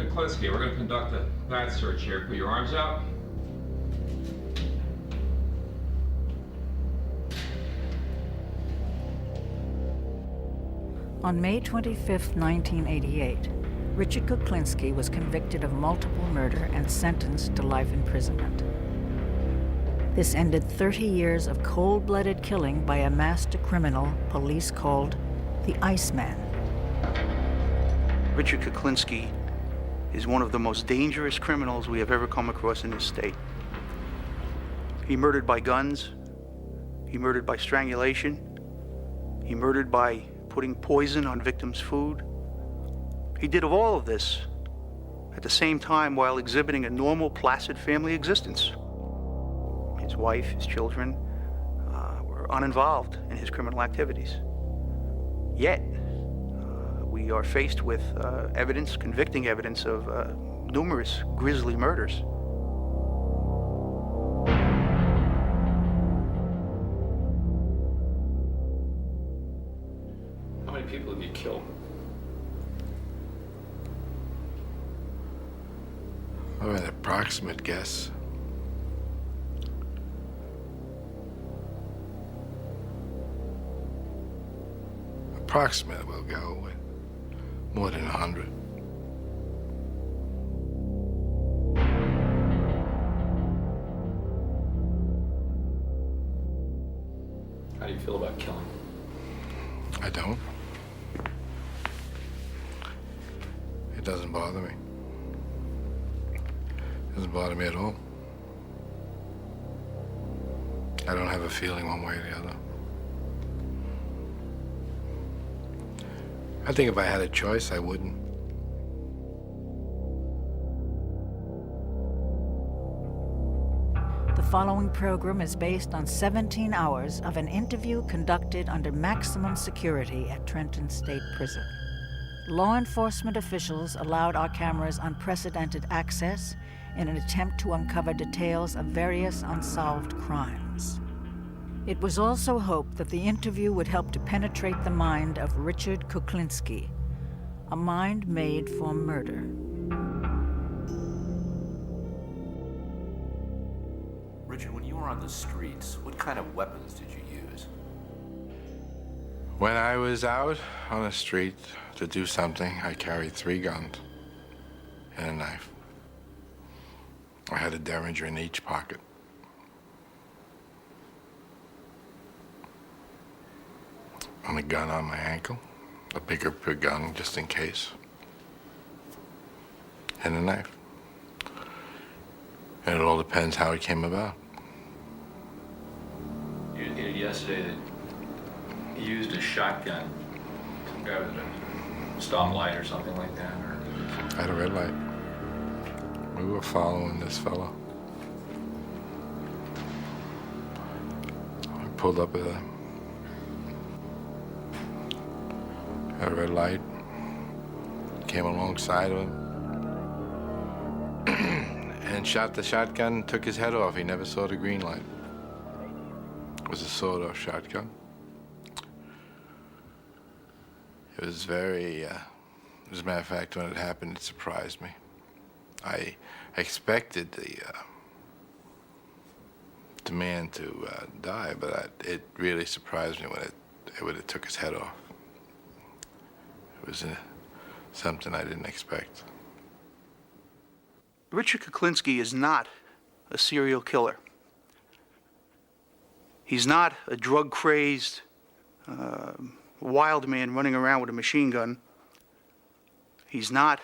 Kuklinski. We're going to conduct a bat search here. Put your arms out. On May 25, 1988, Richard Kuklinski was convicted of multiple murder and sentenced to life imprisonment. This ended 30 years of cold-blooded killing by a master criminal police called the Iceman. Richard Kuklinski is one of the most dangerous criminals we have ever come across in this state. He murdered by guns, he murdered by strangulation, he murdered by putting poison on victims' food. He did all of this at the same time while exhibiting a normal, placid family existence. His wife, his children were uninvolved in his criminal activities. Yet, we are faced with evidence, convicting evidence of numerous grisly murders. How many people have you killed? Oh, an approximate guess. Approximate, we'll go with more than 100. How do you feel about killing? I don't. It doesn't bother me. It doesn't bother me at all. I don't have a feeling one way or the other. I think if I had a choice, I wouldn't. The following program is based on 17 hours of an interview conducted under maximum security at Trenton State Prison. Law enforcement officials allowed our cameras unprecedented access in an attempt to uncover details of various unsolved crimes. It was also hoped that the interview would help to penetrate the mind of Richard Kuklinski, a mind made for murder. Richard, when you were on the streets, what kind of weapons did you use? When I was out on the street to do something, I carried 3 guns and a knife. I had a Derringer in each pocket. And a gun on my ankle, a bigger gun just in case, and a knife. And it all depends how it came about. You indicated yesterday that you used a shotgun. Some guy with a stop light or something like that, or? I had a red light. We were following this fellow. I pulled up at a red light, came alongside of him, and shot the shotgun, took his head off. He never saw the green light. It was a sawed-off shotgun. It was very, as a matter of fact, when it happened, it surprised me. I expected the man to die, but it really surprised me when it took his head off. It was something I didn't expect. Richard Kuklinski is not a serial killer. He's not a drug-crazed, wild man running around with a machine gun. He's not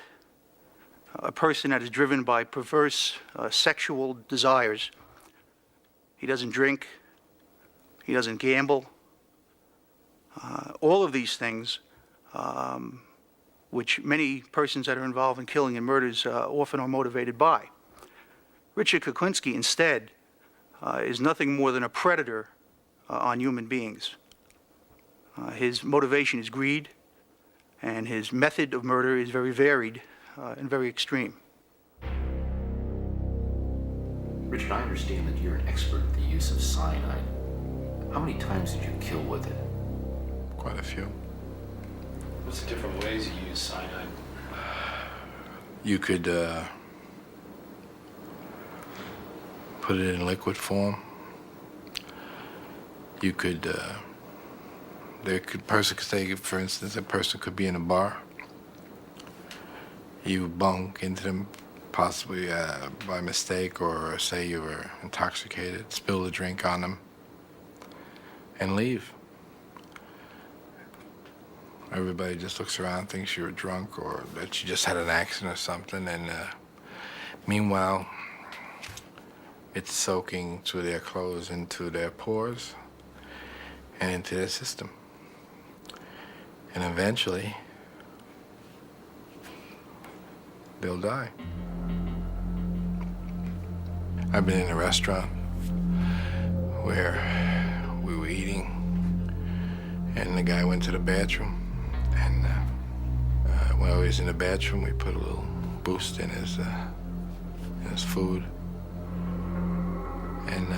a person that is driven by perverse sexual desires. He doesn't drink. He doesn't gamble. All of these things, which many persons that are involved in killing and murders often are motivated by. Richard Kuklinski, instead, is nothing more than a predator on human beings. His motivation is greed, and his method of murder is very varied and very extreme. Richard, I understand that you're an expert at the use of cyanide. How many times did you kill with it? Quite a few. What's the different ways you use cyanide? You could put it in liquid form. You could, person could say, for instance, a person could be in a bar. You bunk into them, possibly by mistake, or say you were intoxicated, spill a drink on them, and leave. Everybody just looks around, thinks you were drunk or that you just had an accident or something, and meanwhile, it's soaking through their clothes into their pores and into their system. And eventually, they'll die. I've been in a restaurant where we were eating, and the guy went to the bathroom. And while he was in the bathroom, we put a little boost in his food. And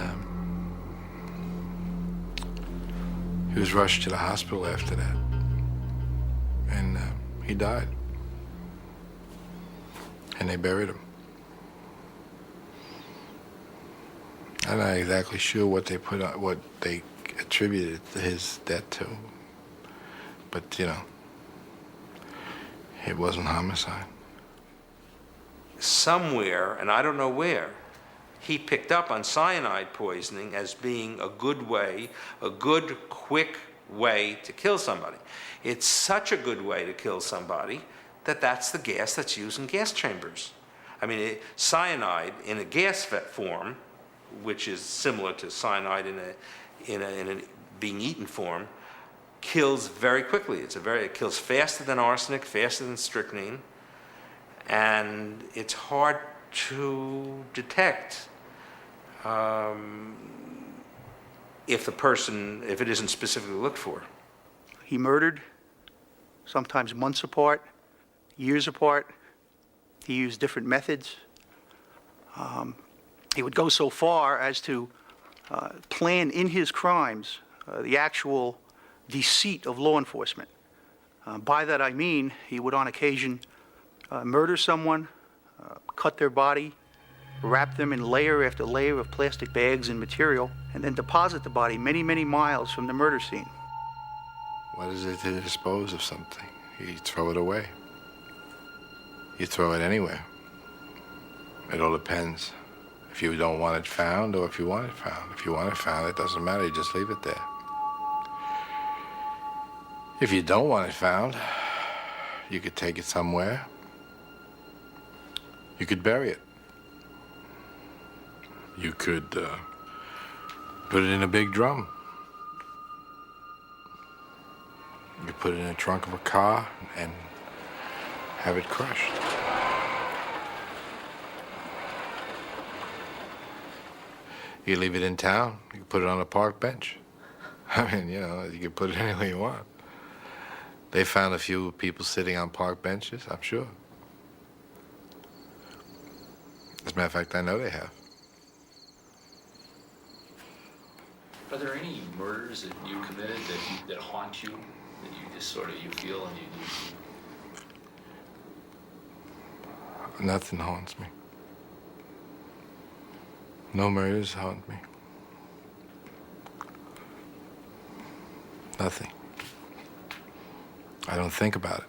he was rushed to the hospital after that. And he died. And they buried him. I'm not exactly sure what they put on, what they attributed his death to. But, you know, it wasn't homicide. Somewhere, and I don't know where, he picked up on cyanide poisoning as being a good way, a good, quick way to kill somebody. It's such a good way to kill somebody that that's the gas that's used in gas chambers. I mean, cyanide in a gas form, which is similar to cyanide in a being eaten form, kills very quickly. It kills faster than arsenic, faster than strychnine, and it's hard to detect if it isn't specifically looked for. He murdered, sometimes months apart, years apart. He used different methods. He would go so far as to plan in his crimes the actual deceit of law enforcement. By that I mean he would on occasion murder someone, cut their body, wrap them in layer after layer of plastic bags and material, and then deposit the body many, many miles from the murder scene. What is it to dispose of something? You throw it away. You throw it anywhere. It all depends if you don't want it found or if you want it found. If you want it found, it doesn't matter. You just leave it there. If you don't want it found, you could take it somewhere. You could bury it. You could put it in a big drum. You put it in the trunk of a car and have it crushed. You leave it in town, you can put it on a park bench. I mean, you know, you can put it anywhere you want. They found a few people sitting on park benches, I'm sure. As a matter of fact, I know they have. Are there any murders that you committed that haunt you, that you just sort of, you feel and you Nothing haunts me. No murders haunt me. Nothing. I don't think about it.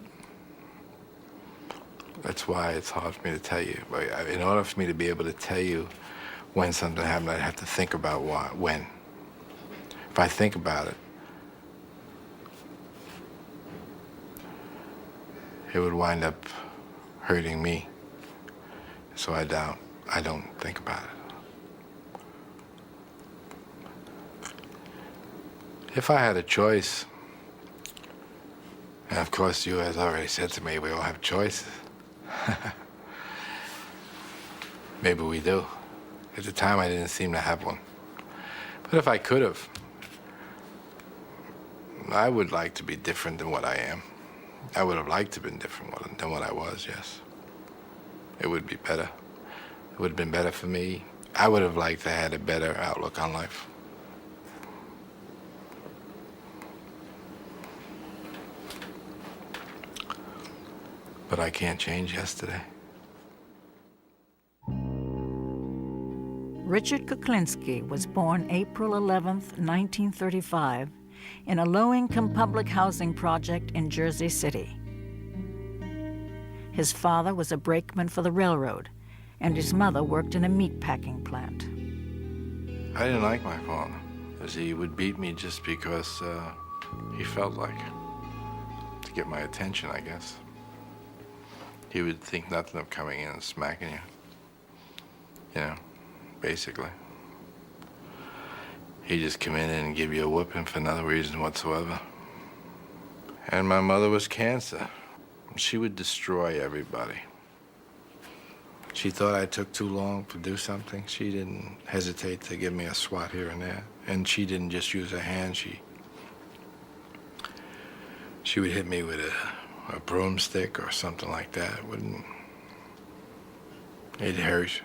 That's why it's hard for me to tell you. In order for me to be able to tell you when something happened, I'd have to think about when. If I think about it, it would wind up hurting me. So I don't think about it. If I had a choice, and of course you has already said to me, we all have choices. Maybe we do. At the time I didn't seem to have one. But if I could have, I would like to be different than what I am. I would have liked to have been different than what I was, yes. It would be better. It would have been better for me. I would have liked to have had a better outlook on life. But I can't change yesterday. Richard Kuklinski was born April 11, 1935, in a low-income public housing project in Jersey City. His father was a brakeman for the railroad, and his mother worked in a meat-packing plant. I didn't like my father, as he would beat me just because he felt like it, to get my attention, I guess. He would think nothing of coming in and smacking you, basically. He'd just come in and give you a whooping for no reason whatsoever. And my mother was cancer. She would destroy everybody. She thought I took too long to do something. She didn't hesitate to give me a swat here and there. And she didn't just use her hand. She would hit me with a broomstick or something like that. It hurt.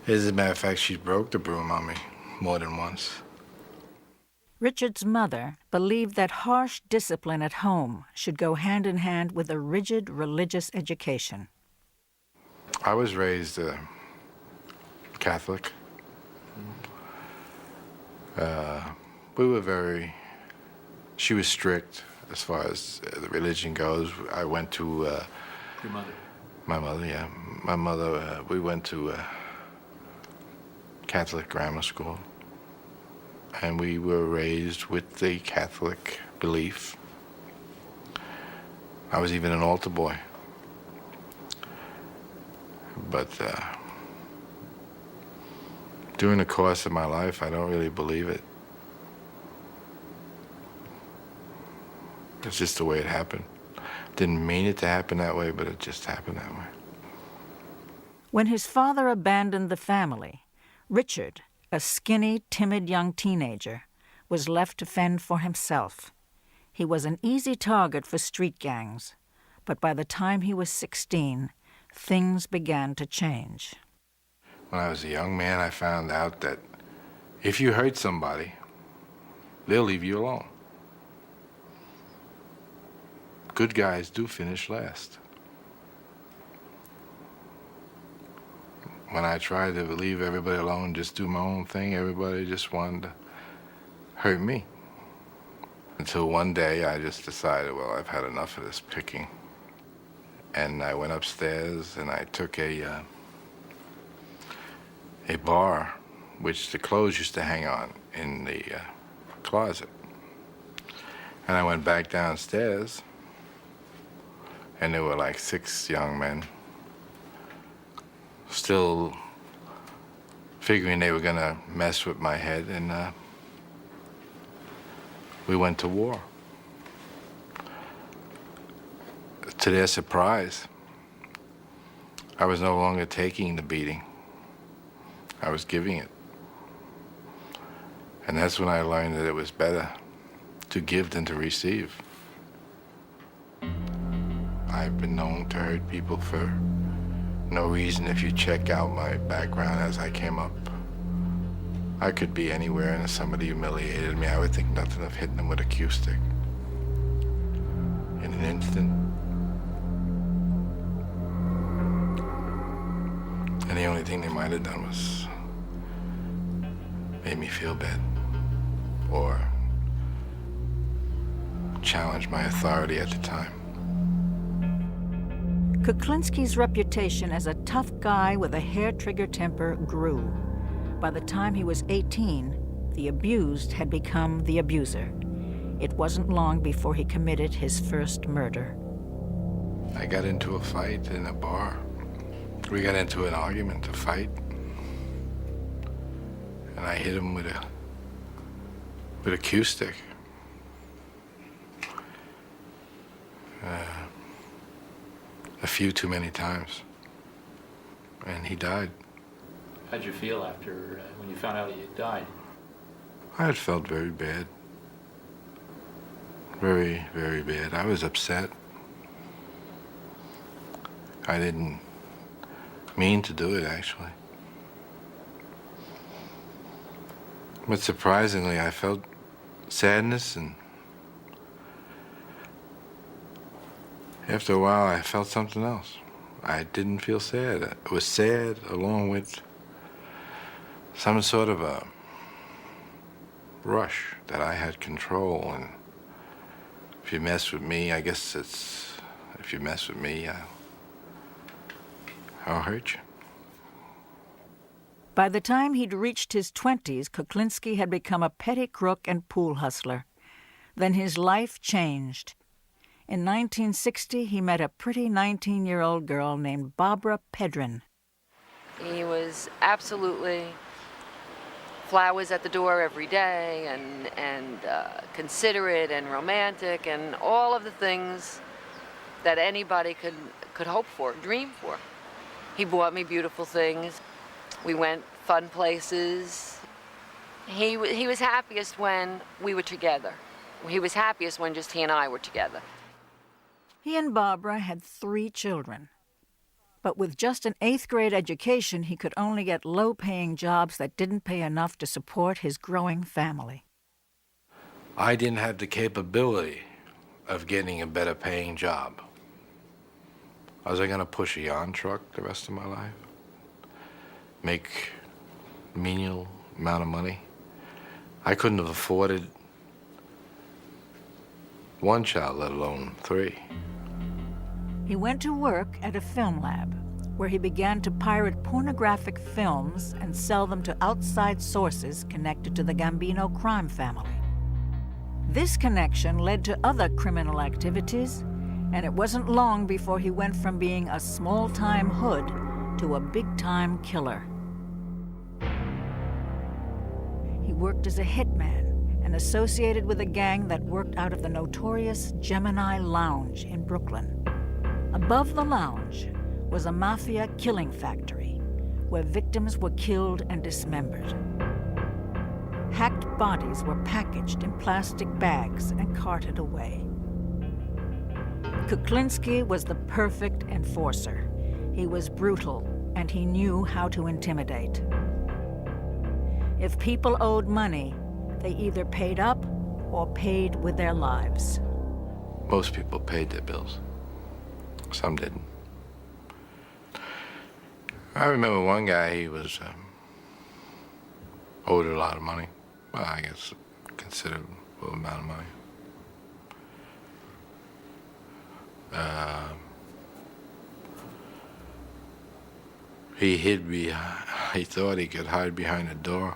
As a matter of fact, she broke the broom on me more than once. Richard's mother believed that harsh discipline at home should go hand in hand with a rigid religious education. I was raised Catholic. She was strict as far as the religion goes. I went to... Your mother? My mother, yeah. My mother, we went to Catholic grammar school. And we were raised with the Catholic belief. I was even an altar boy. But during the course of my life, I don't really believe it. It's just the way it happened. Didn't mean it to happen that way, but it just happened that way. When his father abandoned the family, Richard, a skinny, timid young teenager, was left to fend for himself. He was an easy target for street gangs, but by the time he was 16, things began to change. When I was a young man, I found out that if you hurt somebody, they'll leave you alone. Good guys do finish last. When I tried to leave everybody alone, just do my own thing, everybody just wanted to hurt me. Until one day I just decided, well, I've had enough of this picking. And I went upstairs and I took a bar, which the clothes used to hang on in the closet. And I went back downstairs and there were like 6 young men still figuring they were gonna mess with my head, and we went to war. To their surprise, I was no longer taking the beating. I was giving it. And that's when I learned that it was better to give than to receive. I've been known to hurt people for no reason. If you check out my background as I came up, I could be anywhere, and if somebody humiliated me, I would think nothing of hitting them with a cue stick. In an instant. And the only thing they might have done was made me feel bad or challenge my authority at the time. Kuklinski's reputation as a tough guy with a hair-trigger temper grew. By the time he was 18, the abused had become the abuser. It wasn't long before he committed his first murder. I got into a fight in a bar. We got into an argument, a fight. And I hit him with a cue stick. A few too many times. And he died. How'd you feel after, when you found out he had died? I had felt very bad. Very, very bad. I was upset. I didn't mean to do it, actually. But surprisingly, I felt sadness, and after a while, I felt something else. I didn't feel sad. It was sad along with some sort of a rush that I had control. And if you mess with me, I guess it's, if you mess with me, I'll hurt you. By the time he'd reached his 20s, Kuklinski had become a petty crook and pool hustler. Then his life changed. In 1960, he met a pretty 19-year-old girl named Barbara Pedrin. He was absolutely flowers at the door every day and considerate and romantic and all of the things that anybody could hope for, dream for. He bought me beautiful things. We went fun places. He was happiest when we were together. He was happiest when just he and I were together. He and Barbara had 3 children. But with just an 8th grade education, he could only get low-paying jobs that didn't pay enough to support his growing family. I didn't have the capability of getting a better paying job. Was I going to push a yarn truck the rest of my life? Make a menial amount of money? I couldn't have afforded 1 child, let alone 3. He went to work at a film lab, where he began to pirate pornographic films and sell them to outside sources connected to the Gambino crime family. This connection led to other criminal activities, and it wasn't long before he went from being a small-time hood to a big-time killer. He worked as a hitman and associated with a gang that worked out of the notorious Gemini Lounge in Brooklyn. Above the lounge was a mafia killing factory where victims were killed and dismembered. Hacked bodies were packaged in plastic bags and carted away. Kuklinski was the perfect enforcer. He was brutal, and he knew how to intimidate. If people owed money, they either paid up or paid with their lives. Most people paid their bills. Some didn't. I remember one guy, he was owed a lot of money. Well, I guess a considerable amount of money. He hid behind, he thought he could hide behind a door.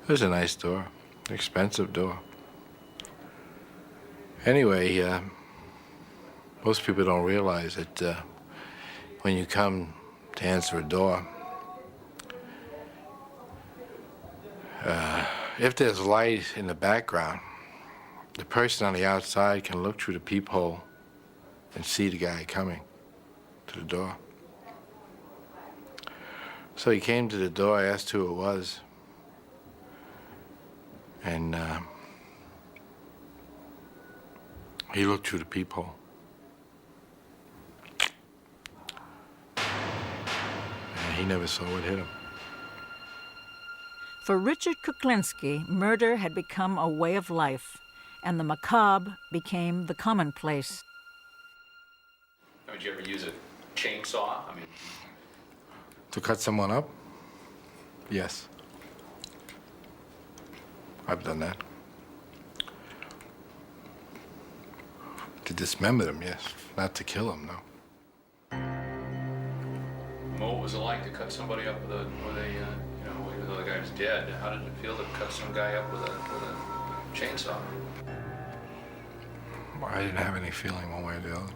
It was a nice door, expensive door. Anyway, most people don't realize that when you come to answer a door, if there's light in the background, the person on the outside can look through the peephole and see the guy coming to the door. So he came to the door, I asked who it was, and he looked through the peephole. And he never saw what hit him. For Richard Kuklinski, murder had become a way of life, and the macabre became the commonplace. Would you ever use a chainsaw? I mean, To cut someone up? Yes. I've done that. To dismember them, yes. Not to kill them, no. what was it like to cut somebody up with a even though the guy was dead, how did it feel to cut some guy up with a chainsaw? I didn't have any feeling one way or the other.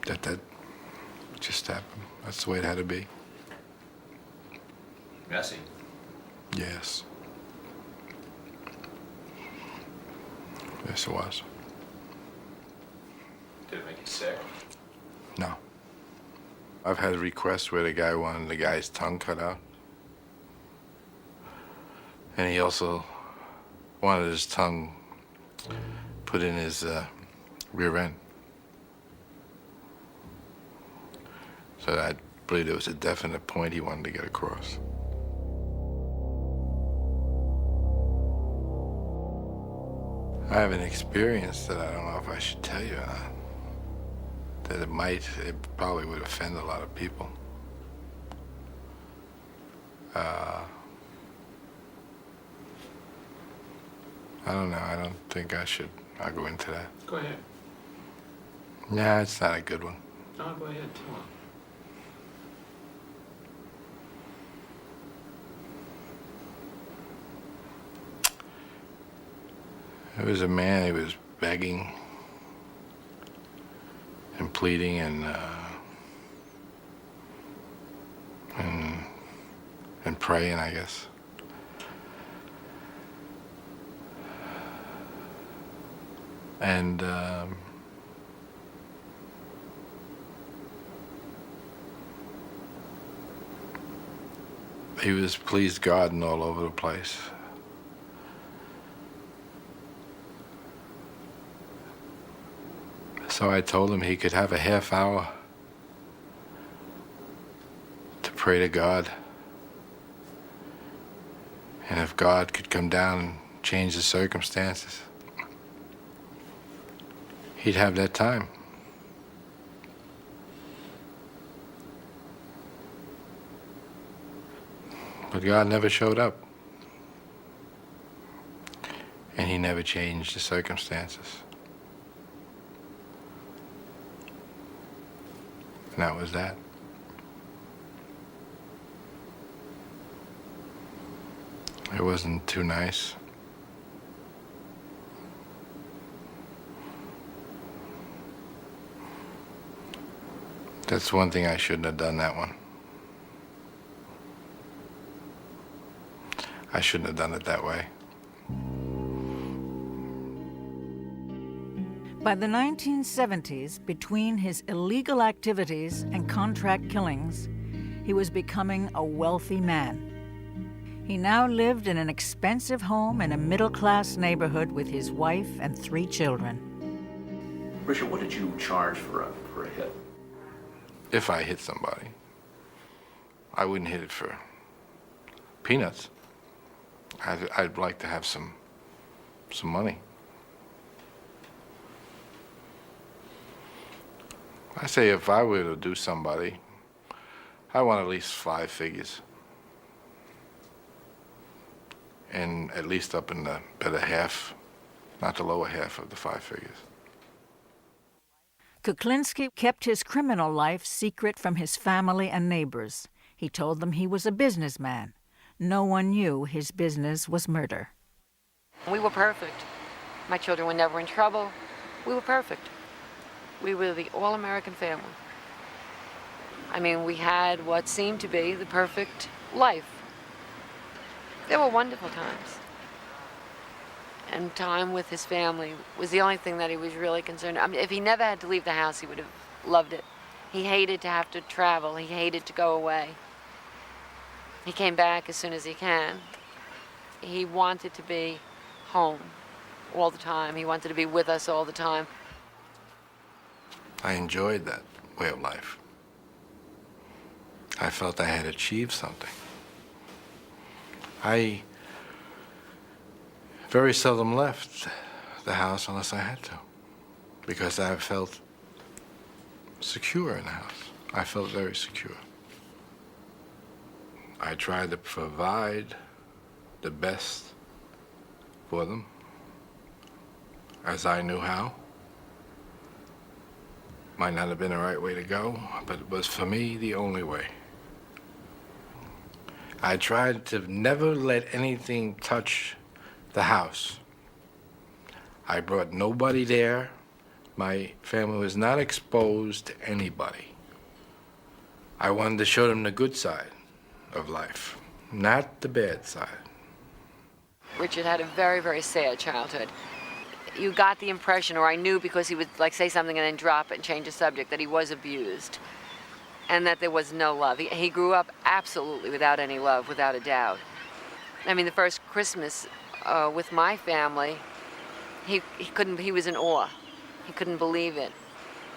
That just happened. That's the way it had to be. Messy. Yes. Yes, it was. Did it make you sick? No. I've had requests where the guy wanted the guy's tongue cut out. And he also wanted his tongue put in his rear end. So I believe there was a definite point he wanted to get across. I have an experience that I don't know if I should tell you. that it probably would offend a lot of people. I don't know. I don't think I'll go into that. Go ahead. Yeah, it's not a good one. No, go ahead. Tell him. There was a man, he was begging and pleading and praying, I guess. And he was pleased God and all over the place. So I told him he could have a half hour to pray to God. And if God could come down and change the circumstances, he'd have that time. But God never showed up. And he never changed the circumstances. And that was that. It wasn't too nice. That's one thing I shouldn't have done, that one. I shouldn't have done it that way. By the 1970s, between his illegal activities and contract killings, he was becoming a wealthy man. He now lived in an expensive home in a middle-class neighborhood with his wife and 3 children. Richard, what did you charge for a hit? If I hit somebody, I wouldn't hit it for peanuts. I'd like to have some money. I say if I were to do somebody, I want at least 5 figures. And at least up in the better half, not the lower half of the 5 figures. Kuklinski kept his criminal life secret from his family and neighbors. He told them he was a businessman. No one knew his business was murder. We were perfect. My children were never in trouble. We were perfect. We were the all-American family. I mean, we had what seemed to be the perfect life. They were wonderful times. And time with his family was the only thing that he was really concerned. I mean, if he never had to leave the house, he would have loved it. He hated to have to travel. He hated to go away. He came back as soon as he can. He wanted to be home all the time. He wanted to be with us all the time. I enjoyed that way of life. I felt I had achieved something. I very seldom left the house unless I had to, because I felt secure in the house. I felt very secure. I tried to provide the best for them as I knew how. Might not have been the right way to go, but it was for me the only way. I tried to never let anything touch the house. I brought nobody there. My family was not exposed to anybody. I wanted to show them the good side of life, not the bad side. Richard had a very, very sad childhood. You got the impression, or I knew because he would like say something and then drop it and change the subject, that he was abused and that there was no love. He grew up absolutely without any love, without a doubt. I mean, the first Christmas with my family, he was in awe. He couldn't believe it.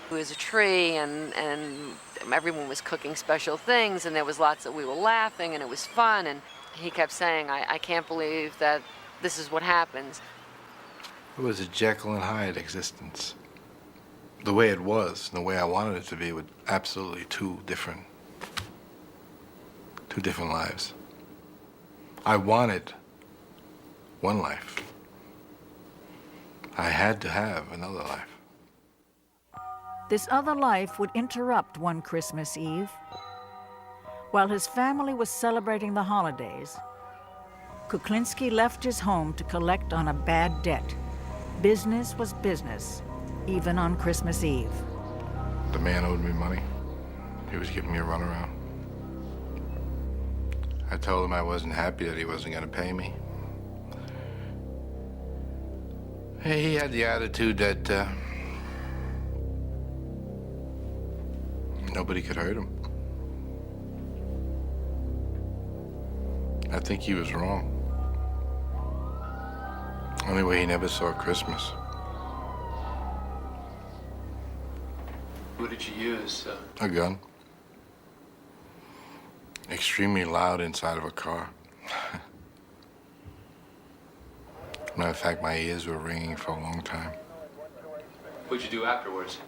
There was a tree and everyone was cooking special things and there was lots that we were laughing and it was fun, and he kept saying, I can't believe that this is what happens. It was a Jekyll and Hyde existence. the way it was, and the way I wanted it to be, with absolutely two different lives. I wanted one life. I had to have another life. This other life would interrupt one Christmas Eve. While his family was celebrating the holidays, Kuklinski left his home to collect on a bad debt. Business was business, even on Christmas Eve. The man owed me money. He was giving me a runaround. I told him I wasn't happy that he wasn't going to pay me. He had the attitude that nobody could hurt him. I think he was wrong. Anyway, he never saw Christmas. What did you use? A gun. Extremely loud inside of a car. Matter of fact, my ears were ringing for a long time. What'd you do afterwards?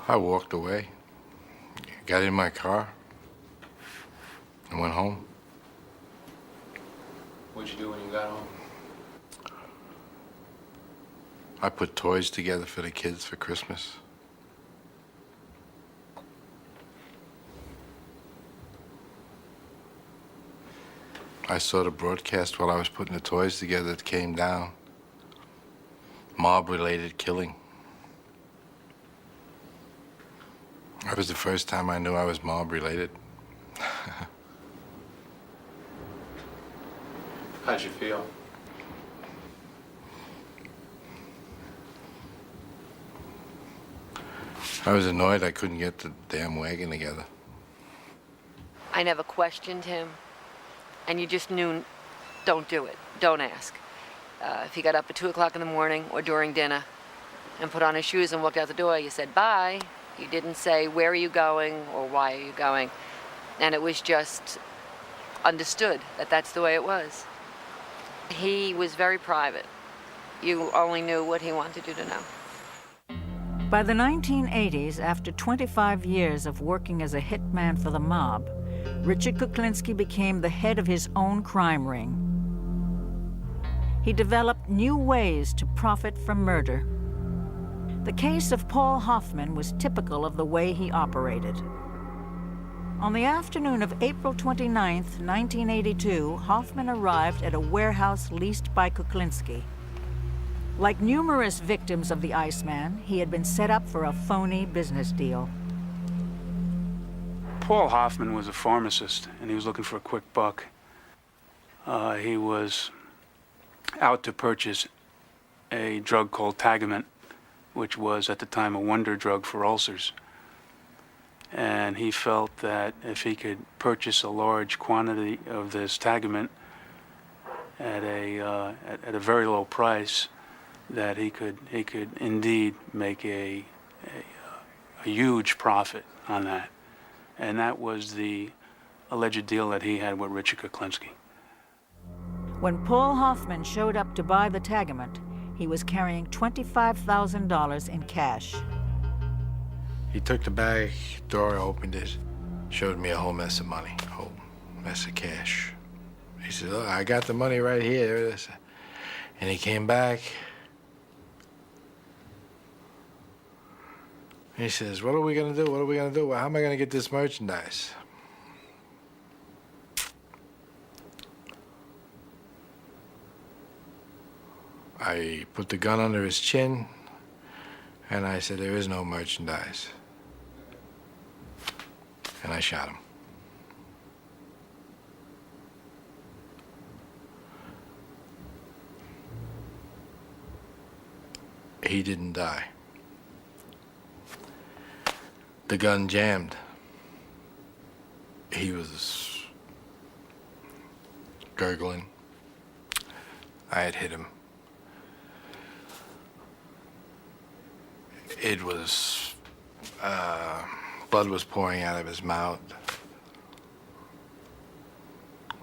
I walked away, got in my car, and went home. What'd you do when you got home? I put toys together for the kids for Christmas. I saw the broadcast while I was putting the toys together that came down. Mob-related killing. That was the first time I knew I was mob-related. How'd you feel? I was annoyed I couldn't get the damn wagon together. I never questioned him, and you just knew, don't do it, don't ask. If he got up at 2 o'clock in the morning or during dinner and put on his shoes and walked out the door, you said bye. You didn't say, where are you going or why are you going? And it was just understood that that's the way it was. He was very private. You only knew what he wanted you to know. By the 1980s, after 25 years of working as a hitman for the mob, Richard Kuklinski became the head of his own crime ring. He developed new ways to profit from murder. The case of Paul Hoffman was typical of the way he operated. On the afternoon of April 29, 1982, Hoffman arrived at a warehouse leased by Kuklinski. Like numerous victims of the Iceman, he had been set up for a phony business deal. Paul Hoffman was a pharmacist, and he was looking for a quick buck. He was out to purchase a drug called Tagament, which was at the time a wonder drug for ulcers. And he felt that if he could purchase a large quantity of this Tagament at a very low price, that he could indeed make a huge profit on that. And that was the alleged deal that he had with Richard Kuklinski. When Paul Hoffman showed up to buy the Tagament, he was carrying $25,000 in cash. He took the bag, door opened it, showed me a whole mess of money, a whole mess of cash. He said, look, I got the money right here. And he came back. He says, what are we gonna do? What are we gonna do? Well, how am I gonna get this merchandise? I put the gun under his chin, and I said, there is no merchandise. And I shot him. He didn't die. The gun jammed. He was gurgling. I had hit him. It was, blood was pouring out of his mouth.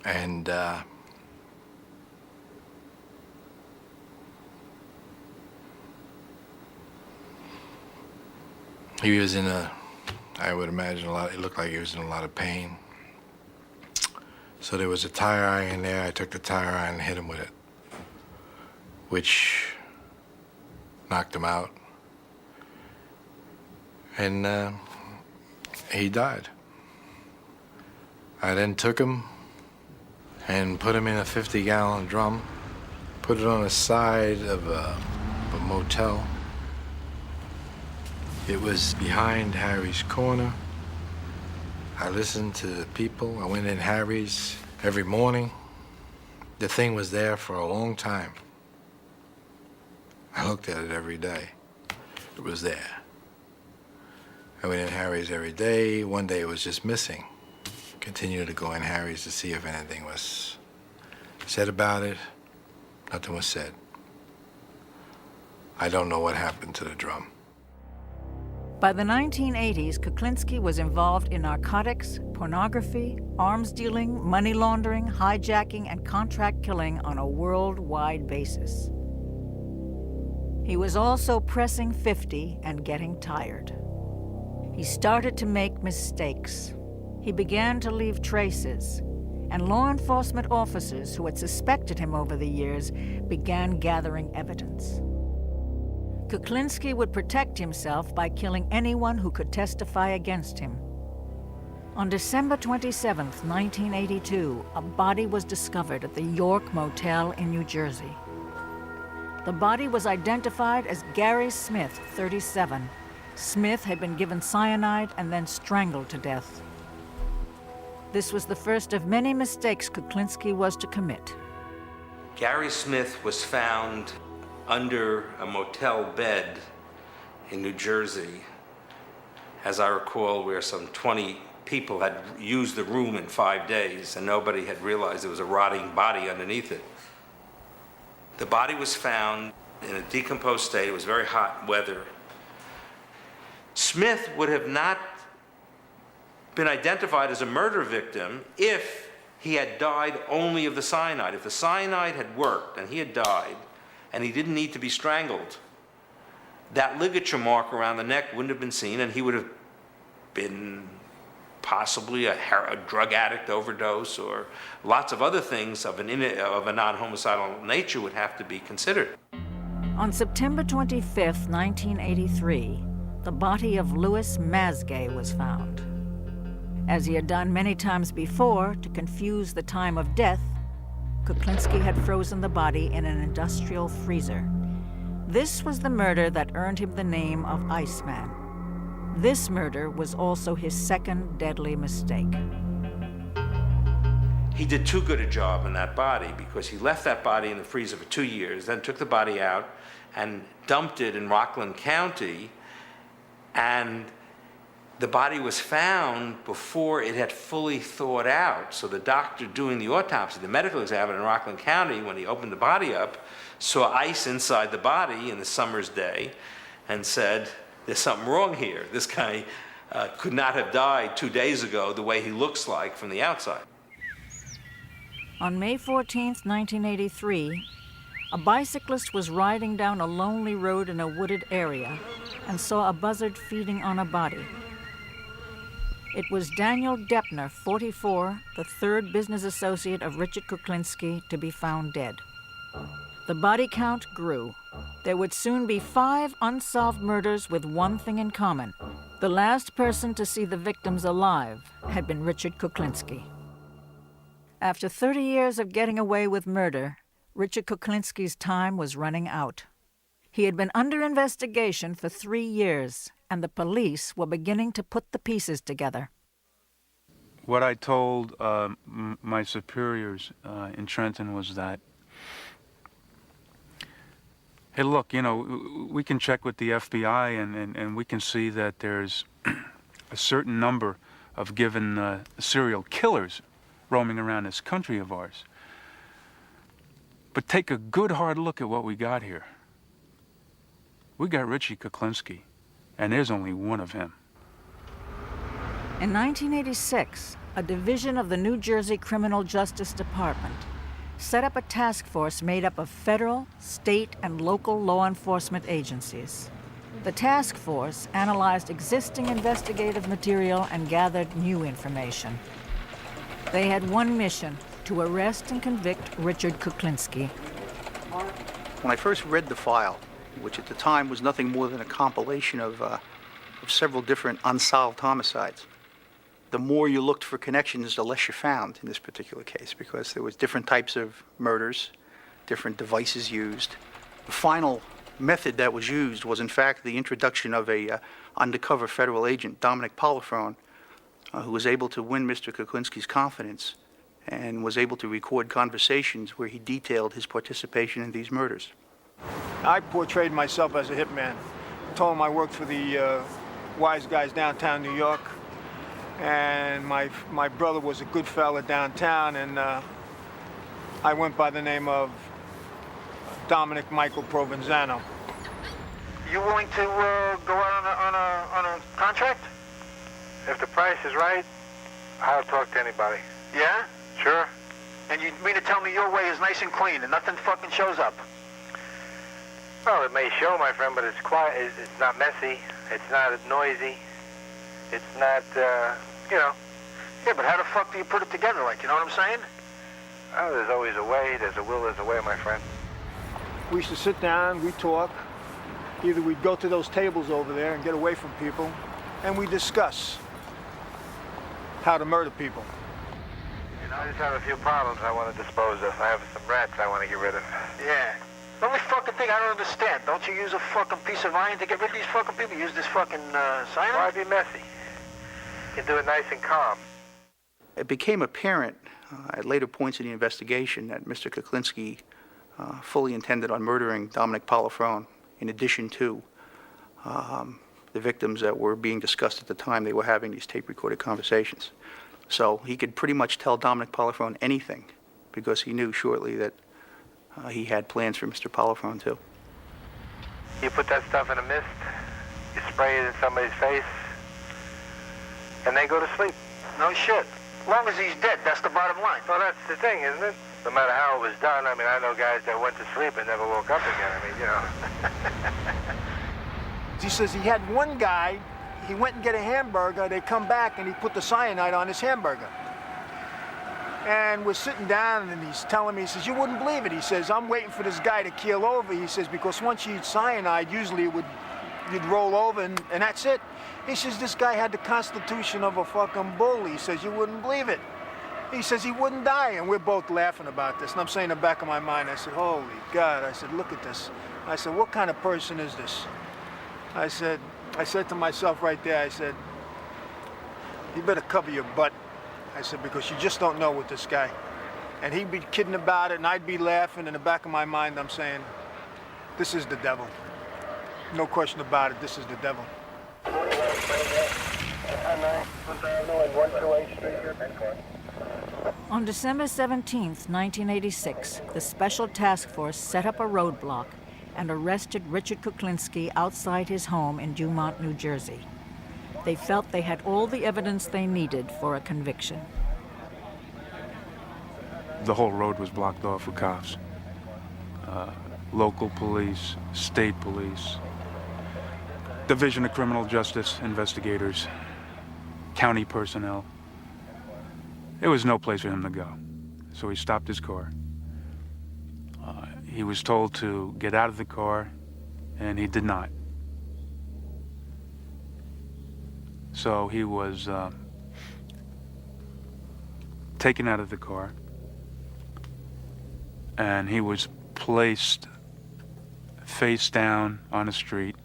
And He was in I would imagine it looked like he was in a lot of pain. So there was a tire iron there. I took the tire iron and hit him with it, which knocked him out. And he died. I then took him and put him in a 50-gallon drum, put it on the side of a motel. It was behind Harry's Corner. I listened to the people. I went in Harry's every morning. The thing was there for a long time. I looked at it every day. It was there. I went in Harry's every day. One day it was just missing. Continued to go in Harry's to see if anything was said about it. Nothing was said. I don't know what happened to the drum. By the 1980s, Kuklinski was involved in narcotics, pornography, arms dealing, money laundering, hijacking, and contract killing on a worldwide basis. He was also pressing 50 and getting tired. He started to make mistakes. He began to leave traces, and law enforcement officers who had suspected him over the years began gathering evidence. Kuklinski would protect himself by killing anyone who could testify against him. On December 27, 1982, a body was discovered at the York Motel in New Jersey. The body was identified as Gary Smith, 37. Smith had been given cyanide and then strangled to death. This was the first of many mistakes Kuklinski was to commit. Gary Smith was found under a motel bed in New Jersey, as I recall, where some 20 people had used the room in 5 days and nobody had realized there was a rotting body underneath it. The body was found in a decomposed state. It was very hot weather. Smith would have not been identified as a murder victim if he had died only of the cyanide. If the cyanide had worked and he had died, and he didn't need to be strangled, that ligature mark around the neck wouldn't have been seen, and he would have been possibly a drug addict overdose, or lots of other things of a non-homicidal nature would have to be considered. On September 25, 1983, the body of Louis Masgay was found. As he had done many times before to confuse the time of death, Kuklinski had frozen the body in an industrial freezer. This was the murder that earned him the name of Iceman. This murder was also his second deadly mistake. He did too good a job in that body because he left that body in the freezer for 2 years, then took the body out and dumped it in Rockland County, and the body was found before it had fully thawed out. So the doctor doing the autopsy, the medical examiner in Rockland County, when he opened the body up, saw ice inside the body in the summer's day and said, there's something wrong here. This guy could not have died 2 days ago the way he looks like from the outside. On May 14, 1983, a bicyclist was riding down a lonely road in a wooded area and saw a buzzard feeding on a body. It was Daniel Deppner, 44, the third business associate of Richard Kuklinski, to be found dead. The body count grew. There would soon be 5 unsolved murders with one thing in common. The last person to see the victims alive had been Richard Kuklinski. After 30 years of getting away with murder, Richard Kuklinski's time was running out. He had been under investigation for 3 years, and the police were beginning to put the pieces together. What I told my superiors in Trenton was that, hey, look, you know, we can check with the FBI and we can see that there's a certain number of given serial killers roaming around this country of ours. But take a good hard look at what we got here. We got Richie Kuklinski, and there's only one of him. In 1986, a division of the New Jersey Criminal Justice Department set up a task force made up of federal, state, and local law enforcement agencies. The task force analyzed existing investigative material and gathered new information. They had one mission: to arrest and convict Richard Kuklinski. When I first read the file, which at the time was nothing more than a compilation of several different unsolved homicides, the more you looked for connections, the less you found in this particular case, because there was different types of murders, different devices used. The final method that was used was, in fact, the introduction of a undercover federal agent, Dominic Polifrone, who was able to win Mr. Kuklinski's confidence and was able to record conversations where he detailed his participation in these murders. I portrayed myself as a hitman. Told him I worked for the wise guys downtown New York, and my brother was a good fella downtown, and I went by the name of Dominic Michael Provenzano. You willing to go out on a contract? If the price is right, I'll talk to anybody. Yeah? Sure. And you mean to tell me your way is nice and clean and nothing fucking shows up? Well, it may show, my friend, but it's quiet. It's not messy. It's not noisy. It's not, you know. Yeah, but how the fuck do you put it together, like, you know what I'm saying? Oh, there's always a way. There's a will, there's a way, my friend. We used to sit down, we'd talk. Either we'd go to those tables over there and get away from people, and we discuss how to murder people. You know, I just have a few problems I want to dispose of. I have some rats I want to get rid of. Yeah. The only fucking thing I don't understand, don't you use a fucking piece of iron to get rid of these fucking people? Use this fucking cyanide? Why be messy? You can do it nice and calm. It became apparent at later points in the investigation that Mr. Kuklinski fully intended on murdering Dominic Polifrone, in addition to the victims that were being discussed at the time they were having these tape-recorded conversations. So he could pretty much tell Dominic Polifrone anything, because he knew shortly that he had plans for Mr. Polifrone too. You put that stuff in a mist, you spray it in somebody's face, and they go to sleep. No shit. As long as he's dead, that's the bottom line. Well, that's the thing, isn't it? No matter how it was done, I mean, I know guys that went to sleep and never woke up again. I mean, you know. He says he had one guy, he went and get a hamburger, they come back and he put the cyanide on his hamburger. And we're sitting down and he's telling me, he says, you wouldn't believe it. He says, I'm waiting for this guy to keel over. He says, because once you eat cyanide, usually you'd roll over and that's it. He says, this guy had the constitution of a fucking bull. He says, you wouldn't believe it. He says he wouldn't die, and we're both laughing about this. And I'm saying in the back of my mind, I said, holy God. I said, look at this. I said, what kind of person is this? I said to myself right there, I said, you better cover your butt. I said, because you just don't know with this guy. And he'd be kidding about it, and I'd be laughing. In the back of my mind, I'm saying, this is the devil. No question about it, this is the devil. On December 17, 1986, the Special Task Force set up a roadblock and arrested Richard Kuklinski outside his home in Dumont, New Jersey. They felt they had all the evidence they needed for a conviction. The whole road was blocked off with cops. Local police, state police, Division of Criminal Justice investigators, county personnel. There was no place for him to go. So he stopped his car. He was told to get out of the car, and he did not. So he was taken out of the car, and he was placed face down on a street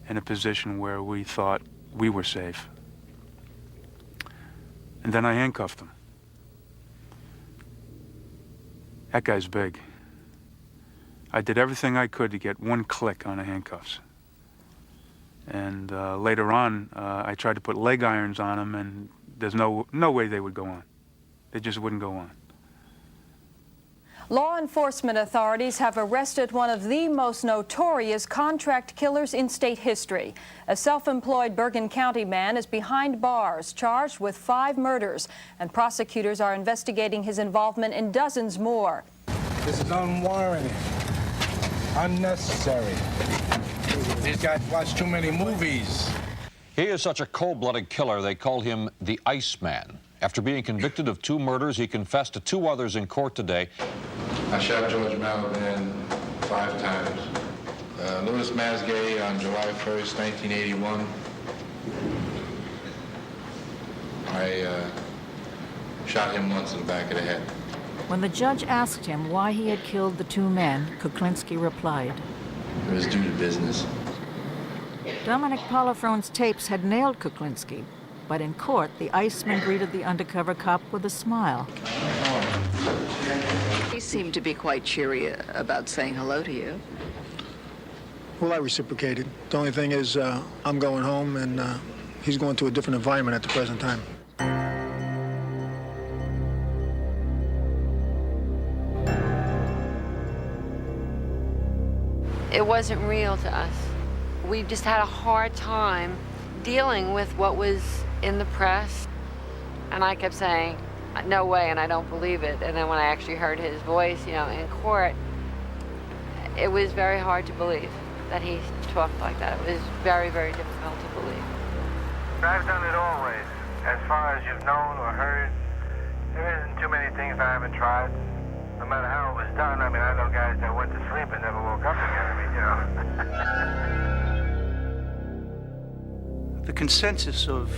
in a position where we thought we were safe. And then I handcuffed him. That guy's big. I did everything I could to get one click on the handcuffs. And later on, I tried to put leg irons on him, and there's no way they would go on. They just wouldn't go on. Law enforcement authorities have arrested one of the most notorious contract killers in state history. A self-employed Bergen County man is behind bars, charged with 5 murders, and prosecutors are investigating his involvement in dozens more. This is unwarranted. Unnecessary. These guys watch too many movies. He is such a cold-blooded killer, they call him the Iceman. After being convicted of 2 murders, he confessed to 2 others in court today. I shot George Malvin 5 times. Louis Masgay on July 1st, 1981. I shot him once in the back of the head. When the judge asked him why he had killed the 2 men, Kuklinski replied, It was due to business. Dominic Polifrone's tapes had nailed Kuklinski, but in court, the Iceman greeted the undercover cop with a smile. He seemed to be quite cheery about saying hello to you. Well, I reciprocated. The only thing is, I'm going home, and he's going to a different environment at the present time. It wasn't real to us. We just had a hard time dealing with what was in the press. And I kept saying, no way, and I don't believe it. And then when I actually heard his voice, in court, it was very hard to believe that he talked like that. It was very, very difficult to believe. I've done it always. As far as you've known or heard, there isn't too many things I haven't tried. No matter how it was done, I know guys that went to sleep and never woke up again. The consensus of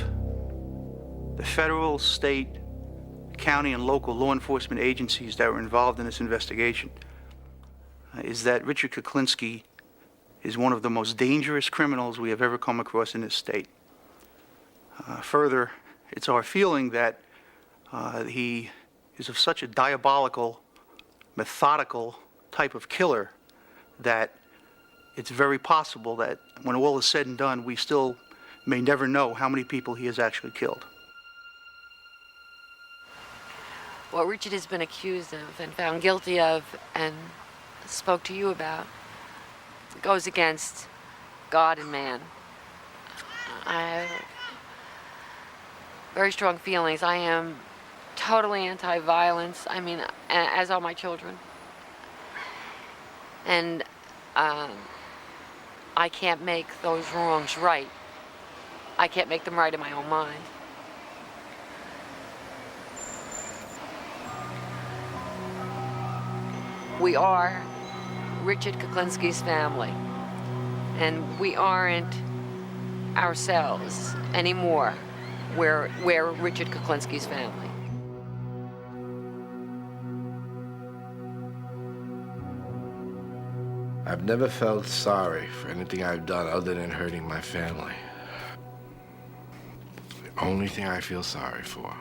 the federal, state, county, and local law enforcement agencies that were involved in this investigation is that Richard Kuklinski is one of the most dangerous criminals we have ever come across in this state. Further, it's our feeling that he is of such a diabolical, methodical type of killer that it's very possible that when all is said and done, we still may never know how many people he has actually killed. What Richard has been accused of and found guilty of and spoke to you about goes against God and man. I have very strong feelings. I am totally anti-violence. As are my children. And I can't make those wrongs right. I can't make them right in my own mind. We are Richard Kuklinski's family, and we aren't ourselves anymore. We're Richard Kuklinski's family. I've never felt sorry for anything I've done other than hurting my family. The only thing I feel sorry for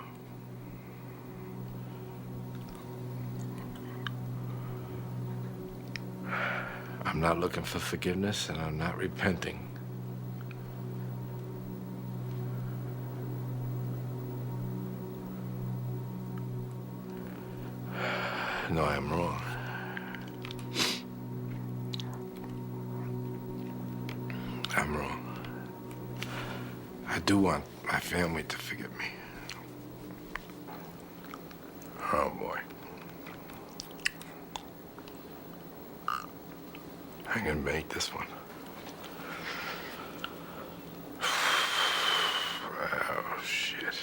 I'm not looking for forgiveness, and I'm not repenting. No, I'm wrong. I'm wrong. I do want my family to forgive me. Oh, boy. I can make this one. Oh, shit.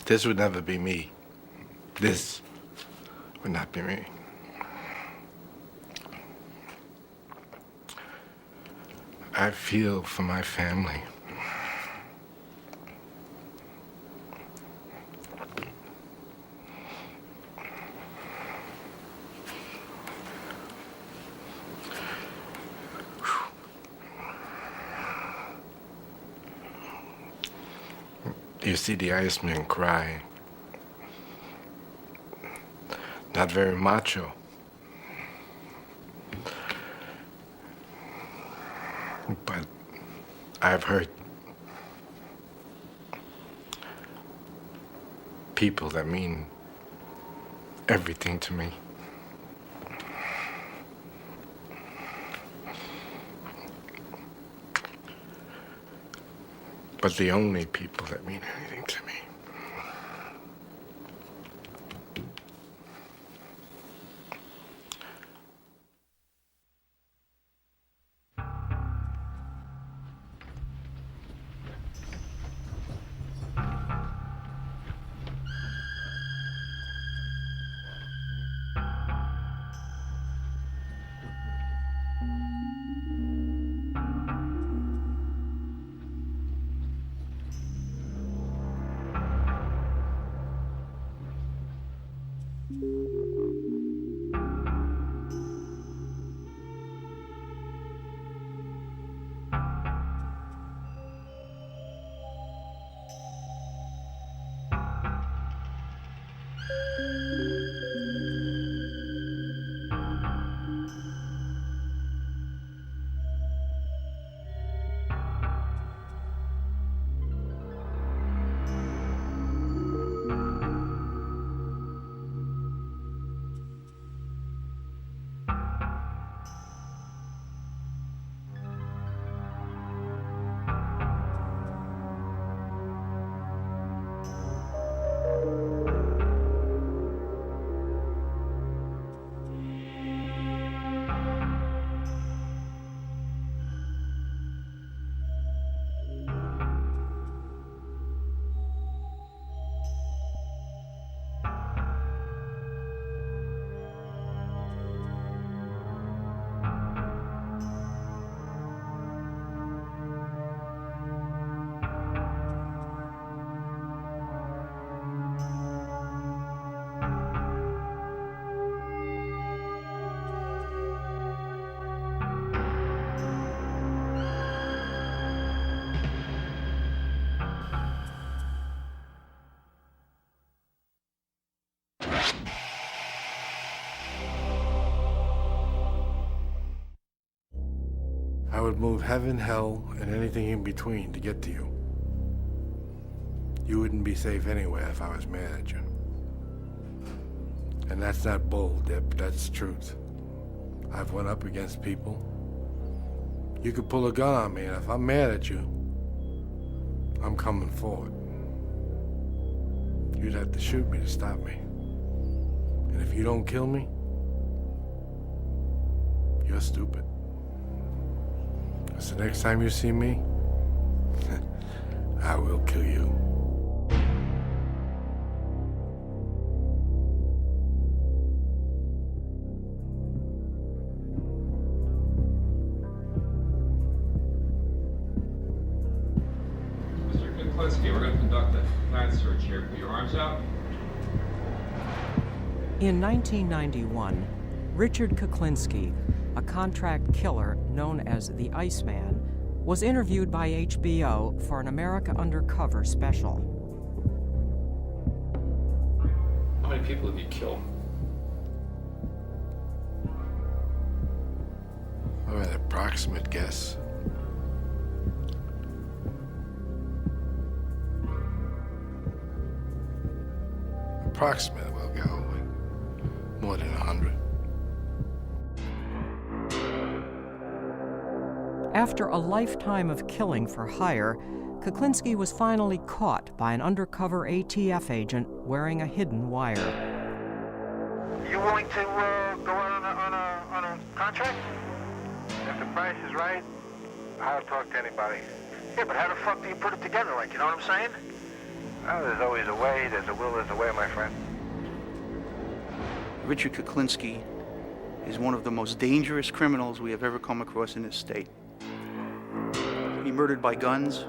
This would never be me. This would not be me. I feel for my family. You see the Iceman cry. Not very macho. But I've heard people that mean everything to me. But the only people that mean anything to me. I would move heaven, hell, and anything in between to get to you. You wouldn't be safe anywhere if I was mad at you. And that's not bull, Dip, that's truth. I've went up against people. You could pull a gun on me, and if I'm mad at you, I'm coming forward. You'd have to shoot me to stop me. And if you don't kill me, you're stupid. So next time you see me, I will kill you. Mr. Kuklinski, we're going to conduct a flat search here. Put your arms out. In 1991, Richard Kuklinski, a contract killer known as the Iceman, was interviewed by HBO for an America Undercover special. How many people have you killed? Oh, an approximate guess. Approximate, we'll go with more than 100. After a lifetime of killing for hire, Kuklinski was finally caught by an undercover ATF agent wearing a hidden wire. You willing to go out on a contract? If the price is right, I'll talk to anybody. Yeah, but how the fuck do you put it together, like, you know what I'm saying? Well, there's always a way. There's a will, there's a way, my friend. Richard Kuklinski is one of the most dangerous criminals we have ever come across in this state. He murdered by guns,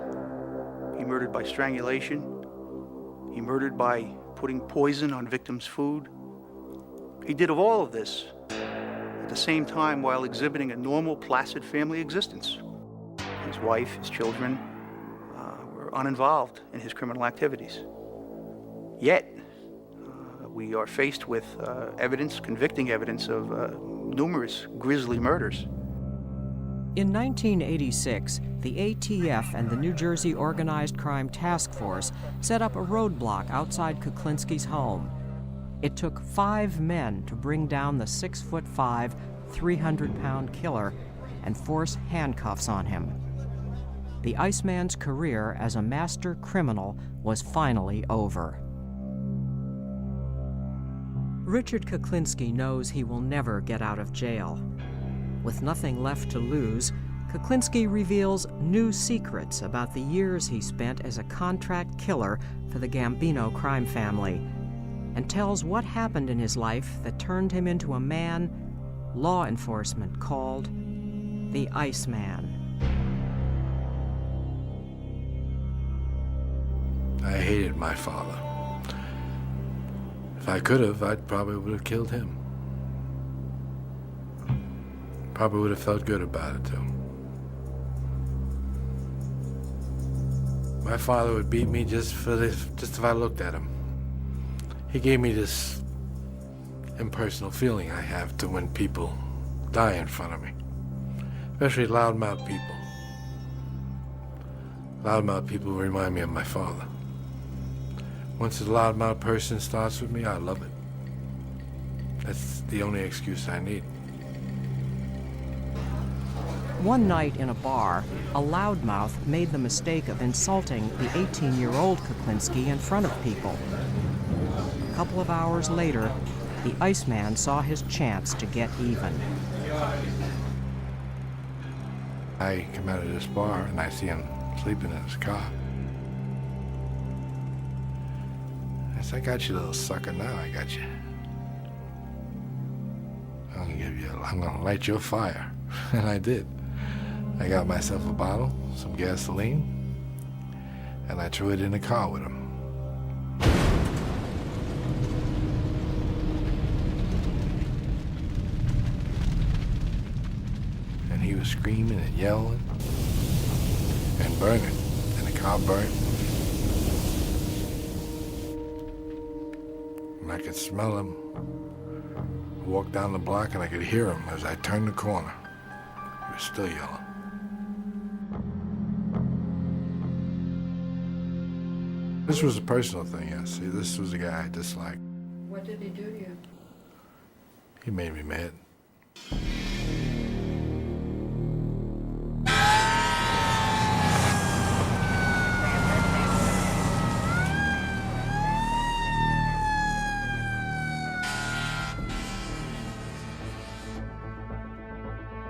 he murdered by strangulation, he murdered by putting poison on victims' food. He did all of this at the same time while exhibiting a normal, placid family existence. His wife, his children were uninvolved in his criminal activities. Yet, we are faced with evidence, convicting evidence of numerous grisly murders. In 1986, the ATF and the New Jersey Organized Crime Task Force set up a roadblock outside Kuklinski's home. It took 5 men to bring down the 6'5", 300-pound killer and force handcuffs on him. The Iceman's career as a master criminal was finally over. Richard Kuklinski knows he will never get out of jail. With nothing left to lose, Kuklinski reveals new secrets about the years he spent as a contract killer for the Gambino crime family, and tells what happened in his life that turned him into a man law enforcement called the Iceman. I hated my father. If If I could have, I probably would have killed him. Probably would have felt good about it, too. My father would beat me just if I looked at him. He gave me this impersonal feeling I have to when people die in front of me, especially loudmouth people. Loudmouth people remind me of my father. Once a loudmouth person starts with me, I love it. That's the only excuse I need. One night in a bar, a loudmouth made the mistake of insulting the 18-year-old Kuklinski in front of people. A couple of hours later, the Iceman saw his chance to get even. I come out of this bar and I see him sleeping in his car. I said, I got you, little sucker, now I got you. I'm gonna light your fire. And I did. I got myself a bottle, some gasoline, and I threw it in the car with him. And he was screaming and yelling and burning, and the car burned. And I could smell him. I walked down the block and I could hear him as I turned the corner. He was still yelling. This was a personal thing, yes. See, this was a guy I disliked. What did he do to you? He made me mad.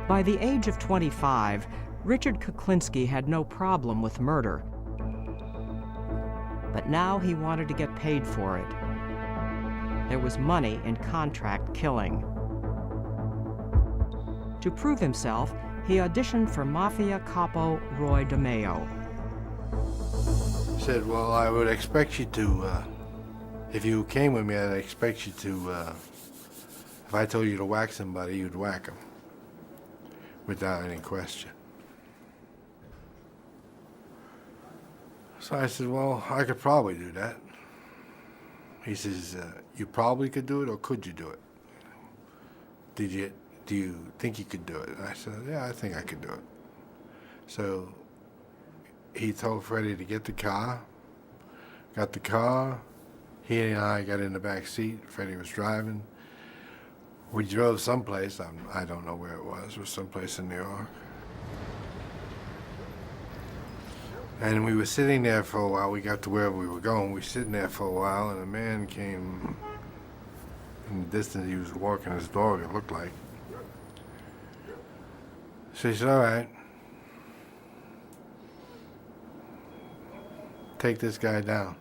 By the age of 25, Richard Kuklinski had no problem with murder. But now he wanted to get paid for it. There was money in contract killing. To prove himself, he auditioned for Mafia capo Roy DeMeo. He said, well, I would expect you to, if you came with me, I'd expect you to, if I told you to whack somebody, you'd whack him. Without any question. So I said, well, I could probably do that. He says, you probably could do it, or could you do it? Do you think you could do it? And I said, yeah, I think I could do it. So he told Freddie to get the car, got the car, he and I got in the back seat, Freddie was driving. We drove someplace, I don't know where it was someplace in New York. And we were sitting there for a while. We got to wherever we were going. We were sitting there for a while, and a man came in the distance. He was walking his dog, it looked like. So he said, all right, take this guy down.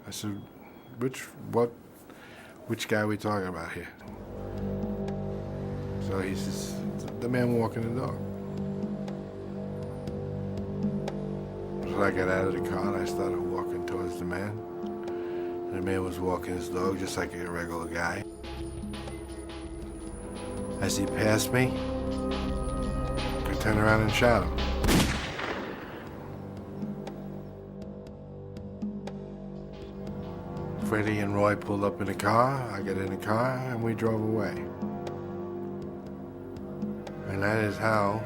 I said, which guy are we talking about here? So he says, the man walking the dog. So I got out of the car and I started walking towards the man. And the man was walking his dog just like a regular guy. As he passed me, I turned around and shot him. Freddie and Roy pulled up in the car, I got in the car, and we drove away. And that is how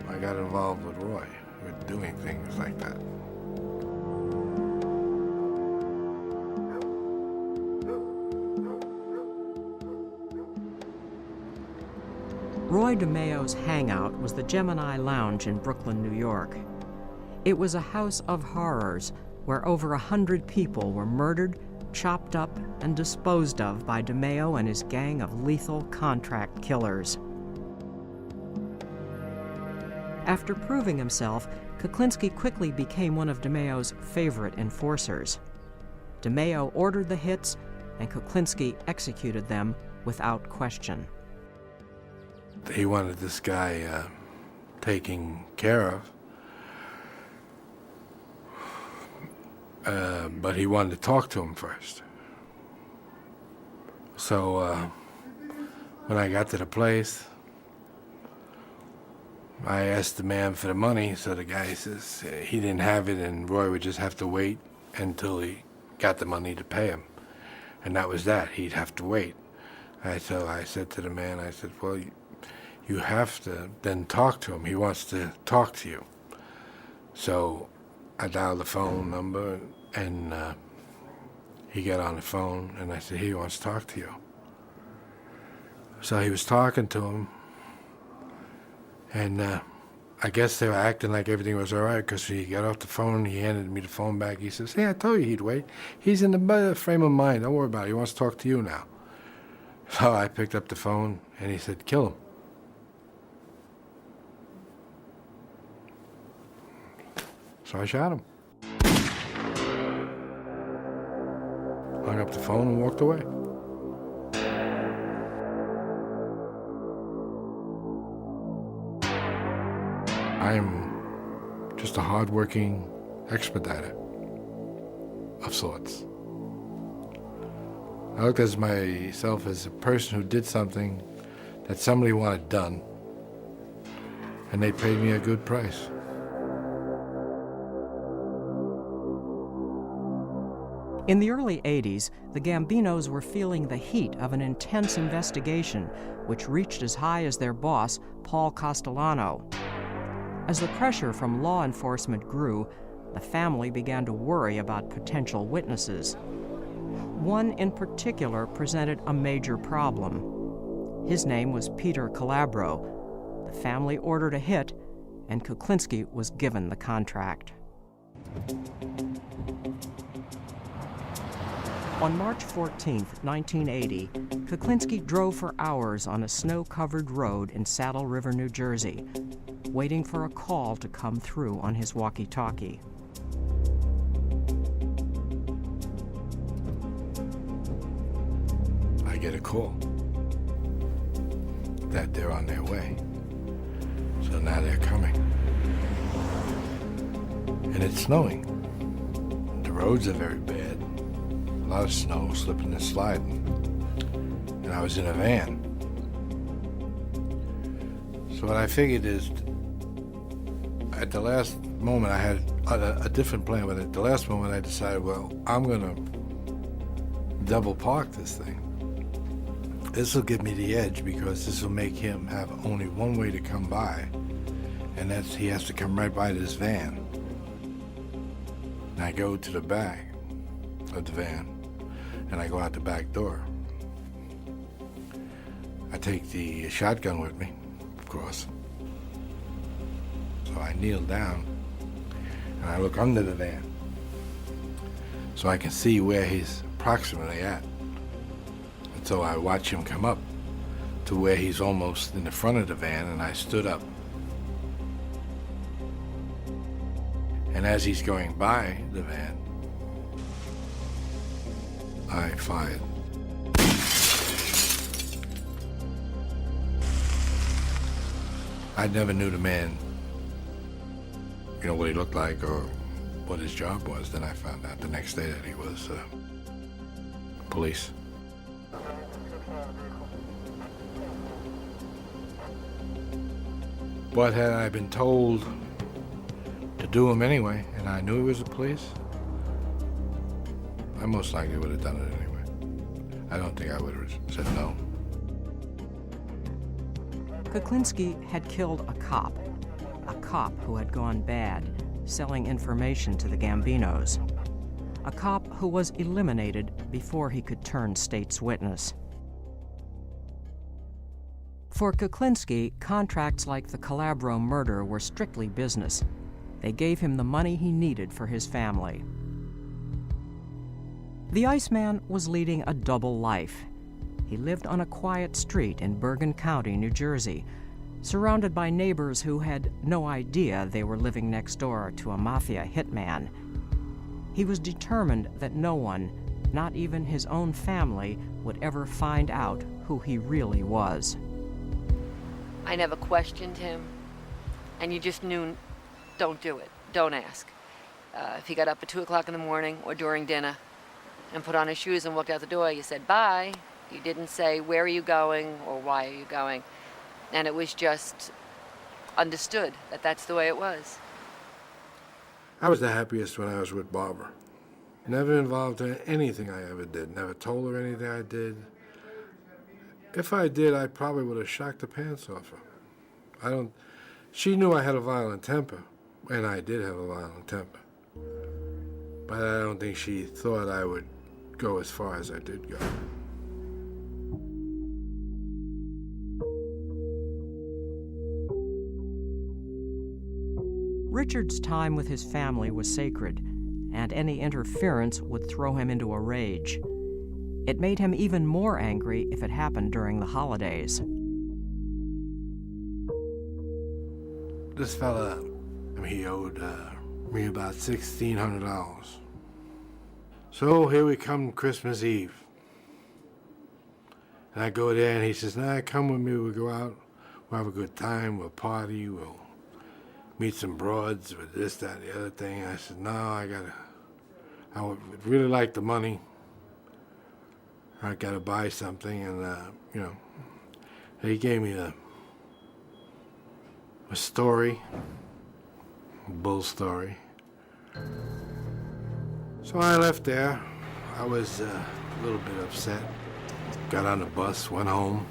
I got involved with Roy, with doing things like that. Roy DeMeo's hangout was the Gemini Lounge in Brooklyn, New York. It was a house of horrors where over 100 people were murdered, chopped up, and disposed of by DeMeo and his gang of lethal contract killers. After proving himself, Kuklinski quickly became one of DeMeo's favorite enforcers. DeMeo ordered the hits, and Kuklinski executed them without question. He wanted this guy taken care of. but he wanted to talk to him first. So when I got to the place, I asked the man for the money, so the guy says he didn't have it and Roy would just have to wait until he got the money to pay him. And that was that. He'd have to wait. So I said to the man, I said, well, you have to then talk to him. He wants to talk to you. So I dialed the phone number, and he got on the phone, and I said, he wants to talk to you. So he was talking to him, and I guess they were acting like everything was all right, because he got off the phone, he handed me the phone back. He says, hey, I told you he'd wait. He's in the better frame of mind. Don't worry about it. He wants to talk to you now. So I picked up the phone, and he said, kill him. So I shot him. Hung up the phone and walked away. I'm just a hard-working expediter of sorts. I looked at myself as a person who did something that somebody wanted done, and they paid me a good price. In the early 80s, the Gambinos were feeling the heat of an intense investigation, which reached as high as their boss, Paul Castellano. As the pressure from law enforcement grew, the family began to worry about potential witnesses. One in particular presented a major problem. His name was Peter Calabro. The family ordered a hit, and Kuklinski was given the contract. On March 14, 1980, Kuklinski drove for hours on a snow-covered road in Saddle River, New Jersey, waiting for a call to come through on his walkie-talkie. I get a call that they're on their way. So now they're coming. And it's snowing. The roads are very bad. A lot of snow, slipping and sliding. And I was in a van. So what I figured is, at the last moment I had a different plan, but at the last moment I decided, well, I'm gonna double park this thing. This will give me the edge, because this will make him have only one way to come by, and that's he has to come right by this van. And I go to the back of the van, and I go out the back door. I take the shotgun with me, of course. So I kneel down, and I look under the van, so I can see where he's approximately at. And so I watch him come up to where he's almost in the front of the van, and I stood up. And as he's going by the van, I fired. I never knew the man, you know, what he looked like or what his job was. Then I found out the next day that he was police. But had I been told to do him anyway, and I knew he was the police, I most likely would have done it anyway. I don't think I would have said no. Kuklinski had killed a cop who had gone bad, selling information to the Gambinos. A cop who was eliminated before he could turn state's witness. For Kuklinski, contracts like the Calabro murder were strictly business. They gave him the money he needed for his family. The Iceman was leading a double life. He lived on a quiet street in Bergen County, New Jersey, surrounded by neighbors who had no idea they were living next door to a mafia hitman. He was determined that no one, not even his own family, would ever find out who he really was. I never questioned him, and you just knew, don't do it, don't ask. If he got up at 2 o'clock in the morning or during dinner and put on his shoes and walked out the door, you said bye. You didn't say, where are you going or why are you going? And it was just understood that that's the way it was. I was the happiest when I was with Barbara. Never involved her in anything I ever did. Never told her anything I did. If I did, I probably would have shocked the pants off her. She knew I had a violent temper, and I did have a violent temper. But I don't think she thought I would go as far as I did go. Richard's time with his family was sacred, and any interference would throw him into a rage. It made him even more angry if it happened during the holidays. This fella, he owed me about $1,600. So here we come Christmas Eve. And I go there and he says, nah, come with me, we'll go out, we'll have a good time, we'll party, we'll meet some broads with this, that, and the other thing. I said, no, I would really like the money. I gotta buy something, and he gave me a story, a bull story. So I left there. I was a little bit upset. Got on the bus, went home.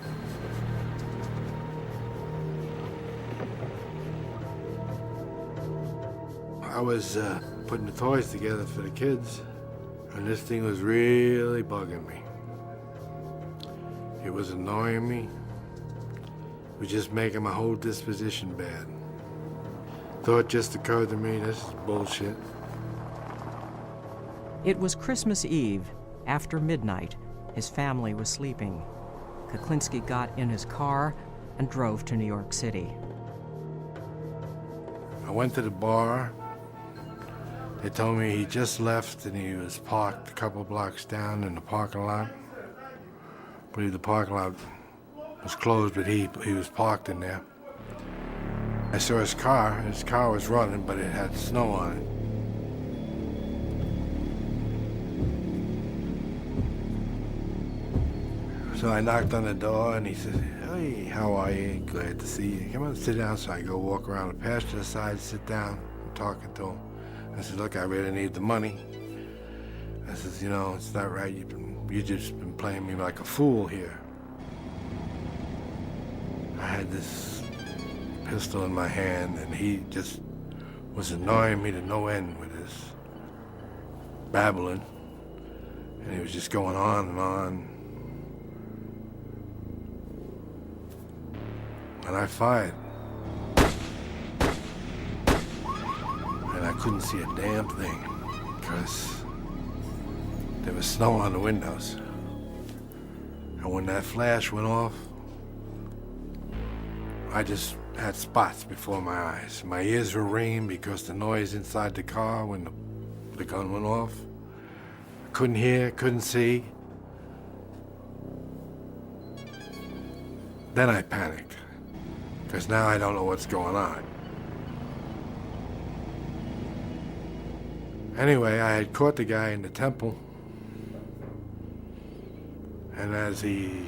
I was putting the toys together for the kids, and this thing was really bugging me. It was annoying me. It was just making my whole disposition bad. Thought just occurred to me, this is bullshit. It was Christmas Eve, after midnight. His family was sleeping. Kuklinski got in his car and drove to New York City. I went to the bar. They told me he just left and he was parked a couple blocks down in the parking lot. I believe the parking lot was closed, but he was parked in there. I saw his car. His car was running, but it had snow on it. So I knocked on the door, and he said, hey, how are you? Glad to see you. Come on, sit down. So I go walk around the passenger side, sit down, I'm talking to him. I said, look, I really need the money. I said, it's not right. You've just been playing me like a fool here. I had this pistol in my hand, and he just was annoying me to no end with his babbling. And he was just going on and on. And I fired. And I couldn't see a damn thing because there was snow on the windows. And when that flash went off, I just had spots before my eyes. My ears were ringing because the noise inside the car when the gun went off. I couldn't hear, couldn't see. Then I panicked, because now I don't know what's going on. Anyway, I had caught the guy in the temple, and as he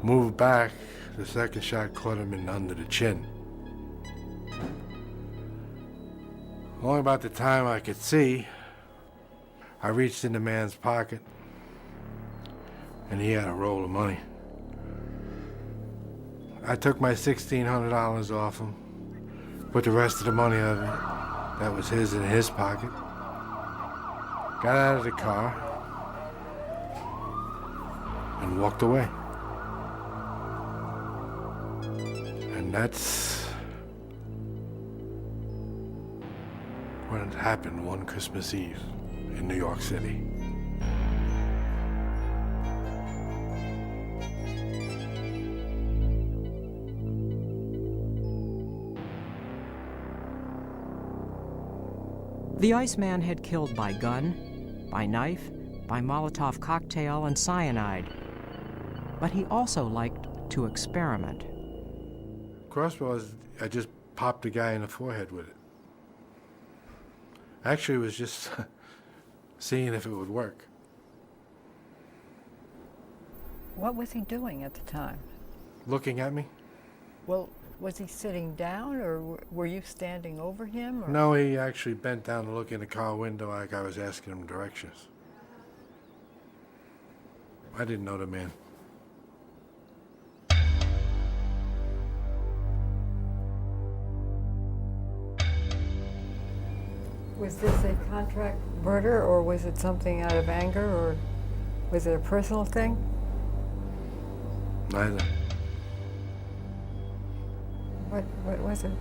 moved back, the second shot caught him in under the chin. Only about the time I could see, I reached in the man's pocket, and he had a roll of money. I took my $1,600 off him, put the rest of the money of it, that was his, in his pocket, got out of the car, and walked away. And that's what had happened one Christmas Eve in New York City. The Iceman had killed by gun, by knife, by Molotov cocktail and cyanide. But he also liked to experiment. Crossbows, I just popped the guy in the forehead with it. Actually, it was just seeing if it would work. What was he doing at the time? Looking at me? Well, was he sitting down, or were you standing over him? Or? No, he actually bent down to look in the car window like I was asking him directions. I didn't know the man. Was this a contract murder, or was it something out of anger, or was it a personal thing? Neither. What was it?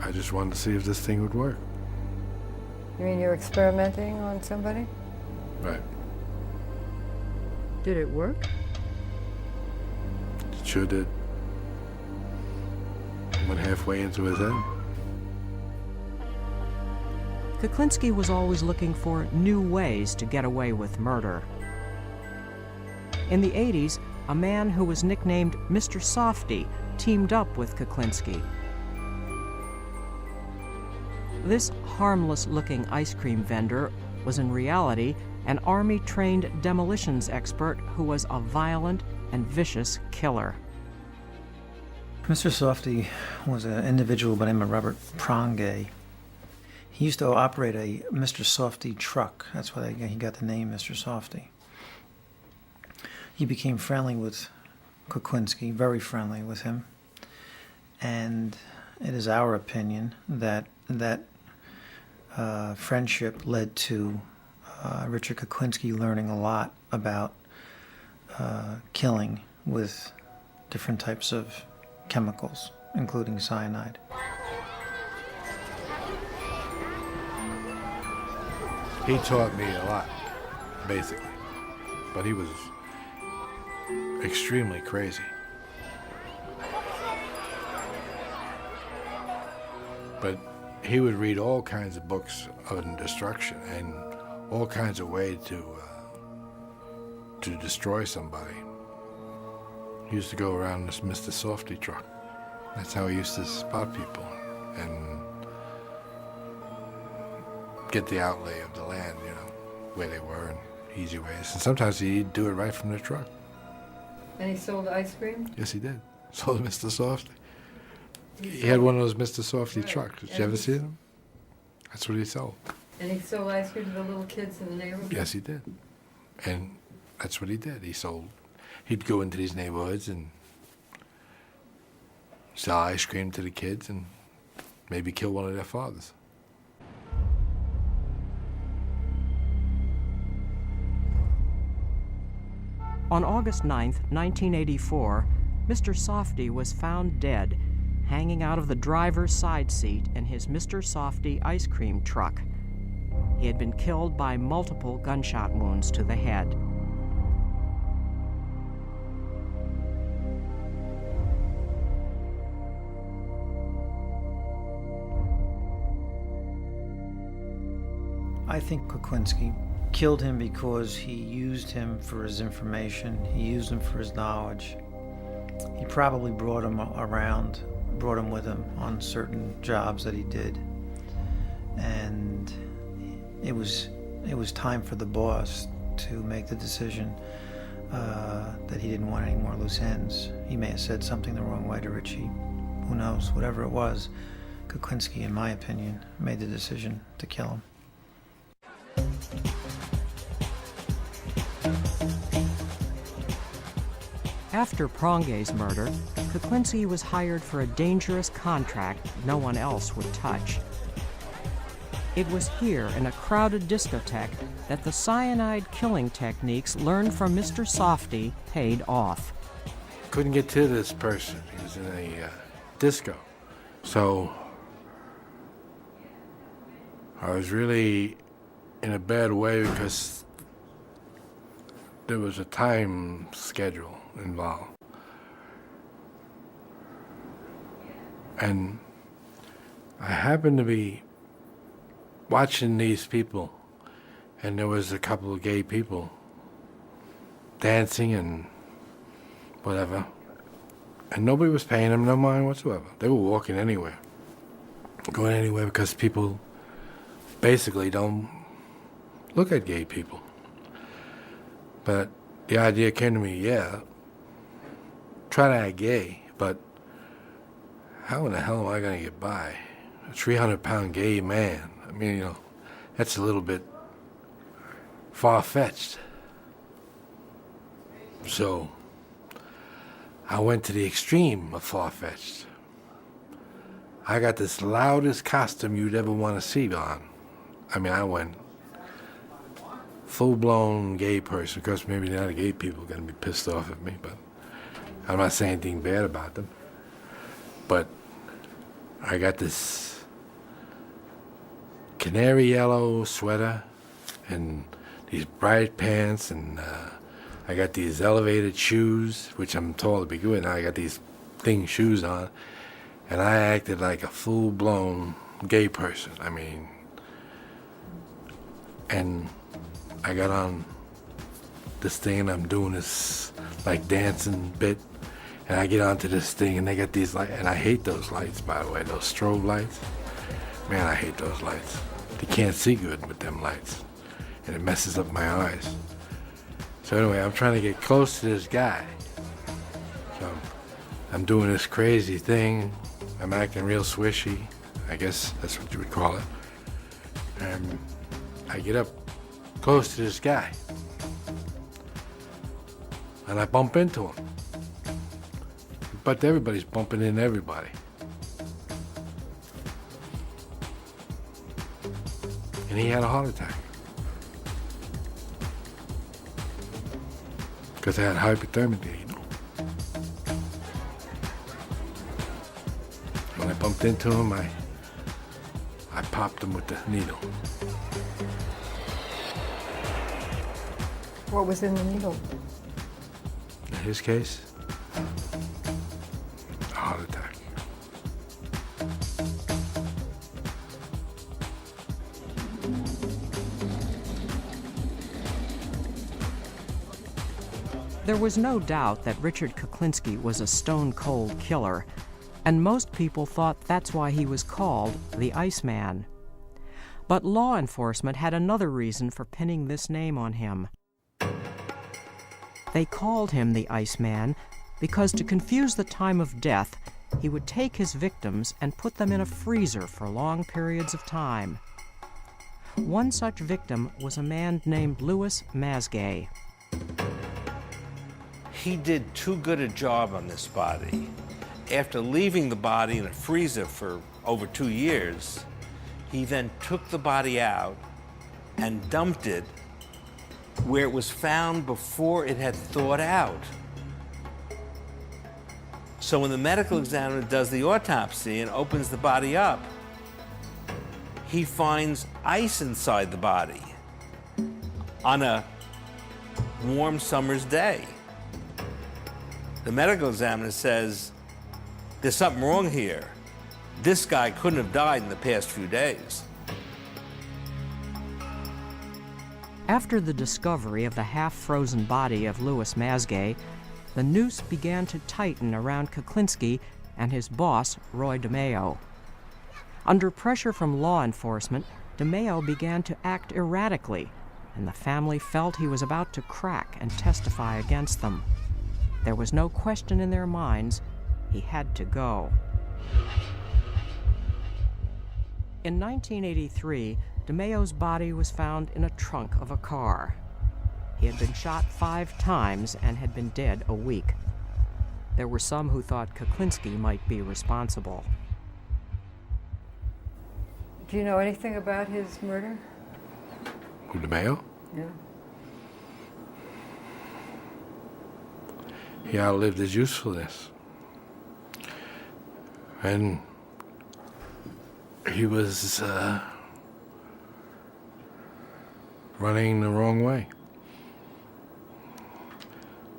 I just wanted to see if this thing would work. You mean you're experimenting on somebody? Right. Did it work? It sure did. Went halfway into his head. Kuklinski was always looking for new ways to get away with murder. In the 80s, a man who was nicknamed Mr. Softy teamed up with Kuklinski. This harmless-looking ice cream vendor was in reality an Army-trained demolitions expert who was a violent and vicious killer. Mr. Softy was an individual by the name of Robert Prongay. He used to operate a Mr. Softy truck. That's why he got the name Mr. Softy. He became friendly with Kuklinski, very friendly with him. And it is our opinion that friendship led to Richard Kuklinski learning a lot about killing with different types of chemicals, including cyanide. He taught me a lot, basically. But he was extremely crazy. But he would read all kinds of books on destruction and all kinds of ways to destroy somebody. He used to go around this Mr. Softy truck. That's how he used to spot people and get the outlay of the land, you know, where they were and easy ways. And sometimes he'd do it right from the truck. And he sold ice cream? Yes, he did. Sold Mr. Softy. He had one of those Mr. Softy trucks. Did you ever see them? That's what he sold. And he sold ice cream to the little kids in the neighborhood? Yes, he did. And that's what he did. He'd go into these neighborhoods and sell ice cream to the kids and maybe kill one of their fathers. On August 9, 1984, Mr. Softy was found dead, hanging out of the driver's side seat in his Mr. Softy ice cream truck. He had been killed by multiple gunshot wounds to the head. I think Kuklinski killed him because he used him for his information. He used him for his knowledge. He probably brought him around, brought him with him on certain jobs that he did. And it was time for the boss to make the decision that he didn't want any more loose ends. He may have said something the wrong way to Richie. Who knows? Whatever it was, Kuklinski, in my opinion, made the decision to kill him. After Prongay's murder, Kuklinski was hired for a dangerous contract no one else would touch. It was here in a crowded discotheque that the cyanide killing techniques learned from Mr. Softy paid off. Couldn't get to this person. He was in a disco. So I was really in a bad way because there was a time schedule involved. And I happened to be watching these people, and there was a couple of gay people dancing and whatever, and nobody was paying them no mind whatsoever. They were walking anywhere. going anywhere because people basically don't look at gay people. But the idea came to me, yeah, try to act gay, but how in the hell am I going to get by? A 300-pound gay man. I mean, you know, that's a little bit far-fetched. So I went to the extreme of far-fetched. I got this loudest costume you'd ever want to see on. I mean, I went full-blown gay person. Of course, maybe the other gay people are going to be pissed off at me, but I'm not saying anything bad about them. But I got this canary yellow sweater and these bright pants, and I got these elevated shoes, which I'm told to be good. Now I got these thing shoes on, and I acted like a full-blown gay person. I mean, and I got on this thing, and I'm doing this like dancing bit, and I get onto this thing, and they got these lights, and I hate those lights, by the way, those strobe lights. Man, I hate those lights. You can't see good with them lights, and it messes up my eyes. So anyway, I'm trying to get close to this guy. So I'm doing this crazy thing. I'm acting real swishy. I guess that's what you would call it. And I get up close to this guy, and I bump into him. But everybody's bumping into everybody. And he had a heart attack. Because I had hypothermia, you know. When I bumped into him, I popped him with the needle. What was in the needle? In his case, a heart attack. There was no doubt that Richard Kuklinski was a stone-cold killer, and most people thought that's why he was called the Iceman. But law enforcement had another reason for pinning this name on him. They called him the Iceman because, to confuse the time of death, he would take his victims and put them in a freezer for long periods of time. One such victim was a man named Louis Masgay. He did too good a job on this body. After leaving the body in a freezer for over 2 years, he then took the body out and dumped it where it was found before it had thawed out. So when the medical examiner does the autopsy and opens the body up, he finds ice inside the body on a warm summer's day. The medical examiner says, there's something wrong here. This guy couldn't have died in the past few days. After the discovery of the half-frozen body of Louis Masgay, the noose began to tighten around Kuklinski and his boss, Roy DeMeo. Under pressure from law enforcement, DeMeo began to act erratically, and the family felt he was about to crack and testify against them. There was no question in their minds. He had to go. In 1983, DeMeo's body was found in a trunk of a car. He had been shot 5 times and had been dead a week. There were some who thought Kuklinski might be responsible. Do you know anything about his murder? Who, DeMeo? Yeah. He outlived his usefulness. And he was running the wrong way.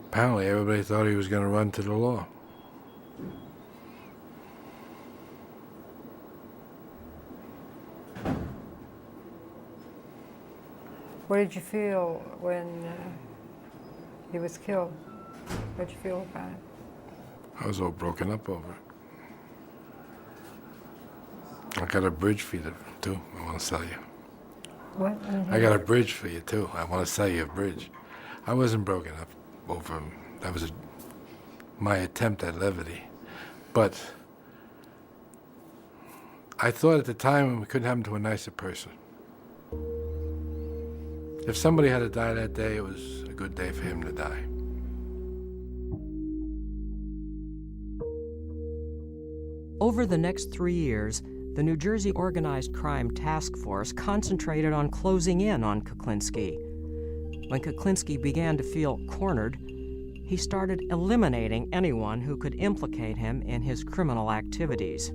Apparently, everybody thought he was going to run to the law. What did you feel when he was killed? What did you feel about it? I was all broken up over it. I got a bridge for you, too, I want to sell you. What? I got a bridge for you, too. I want to sell you a bridge. I wasn't broken up over, that was my attempt at levity. But I thought at the time we couldn't happen to a nicer person. If somebody had to die that day, it was a good day for him to die. Over the next 3 years, the New Jersey Organized Crime Task Force concentrated on closing in on Kuklinski. When Kuklinski began to feel cornered, he started eliminating anyone who could implicate him in his criminal activities.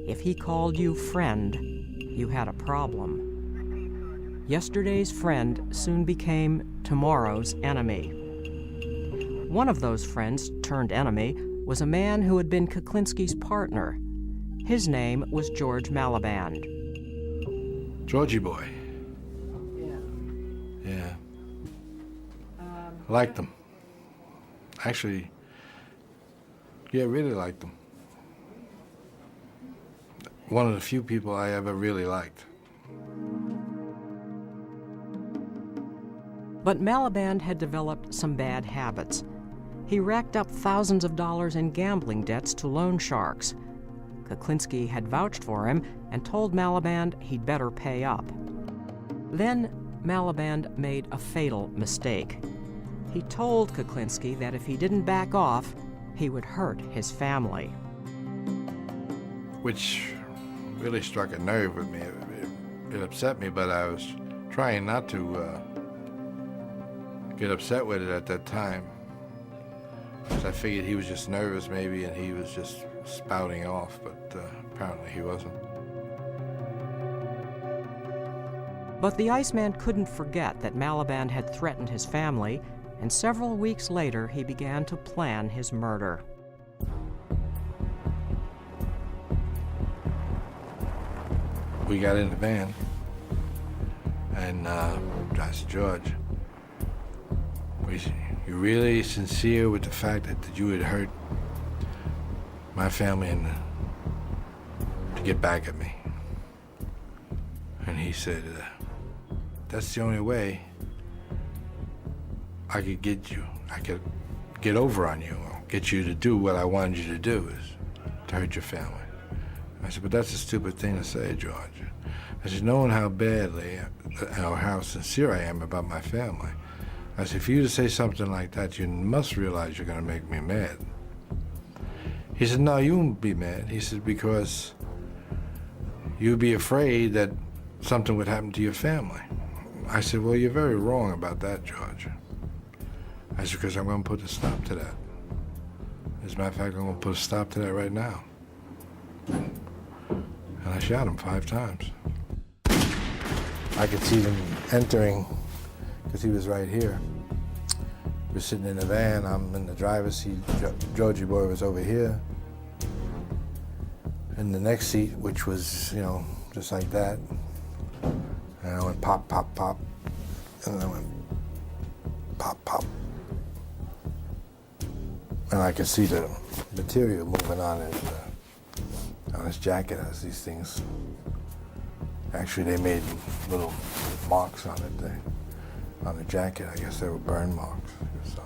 If he called you friend, you had a problem. Yesterday's friend soon became tomorrow's enemy. One of those friends turned enemy was a man who had been Kuklinski's partner. His name was George Malaband. Georgie boy. Yeah. Liked him. Actually, yeah, really liked him. One of the few people I ever really liked. But Malaband had developed some bad habits. He racked up thousands of dollars in gambling debts to loan sharks. Kuklinski had vouched for him and told Malaband he'd better pay up. Then Malaband made a fatal mistake. He told Kuklinski that if he didn't back off, he would hurt his family. Which really struck a nerve with me. It upset me, but I was trying not to get upset with it at that time. Because I figured he was just nervous maybe and he was just spouting off, but apparently he wasn't. But the Iceman couldn't forget that Malaband had threatened his family, and several weeks later he began to plan his murder. We got in the van, and I said, George, you really sincere with the fact that you had hurt my family and to get back at me? And he said, that's the only way I could get you. I could get over on you, or get you to do what I wanted you to do, is to hurt your family. I said, but that's a stupid thing to say, George. I said, knowing how badly or how sincere I am about my family, I said, for you to say something like that, you must realize you're going to make me mad. He said, no, you won't be mad. He said, because you'd be afraid that something would happen to your family. I said, well, you're very wrong about that, George. I said, because I'm going to put a stop to that. As a matter of fact, I'm going to put a stop to that right now. And I shot him 5 times. I could see them entering, because he was right here. We're sitting in the van, I'm in the driver's seat, Georgie boy was over here. In the next seat, which was, just like that. And I went pop, pop, pop. And I went pop, pop. And I could see the material moving on his jacket as these things. Actually, they made little marks on it. On the jacket, I guess they were burn marks. So.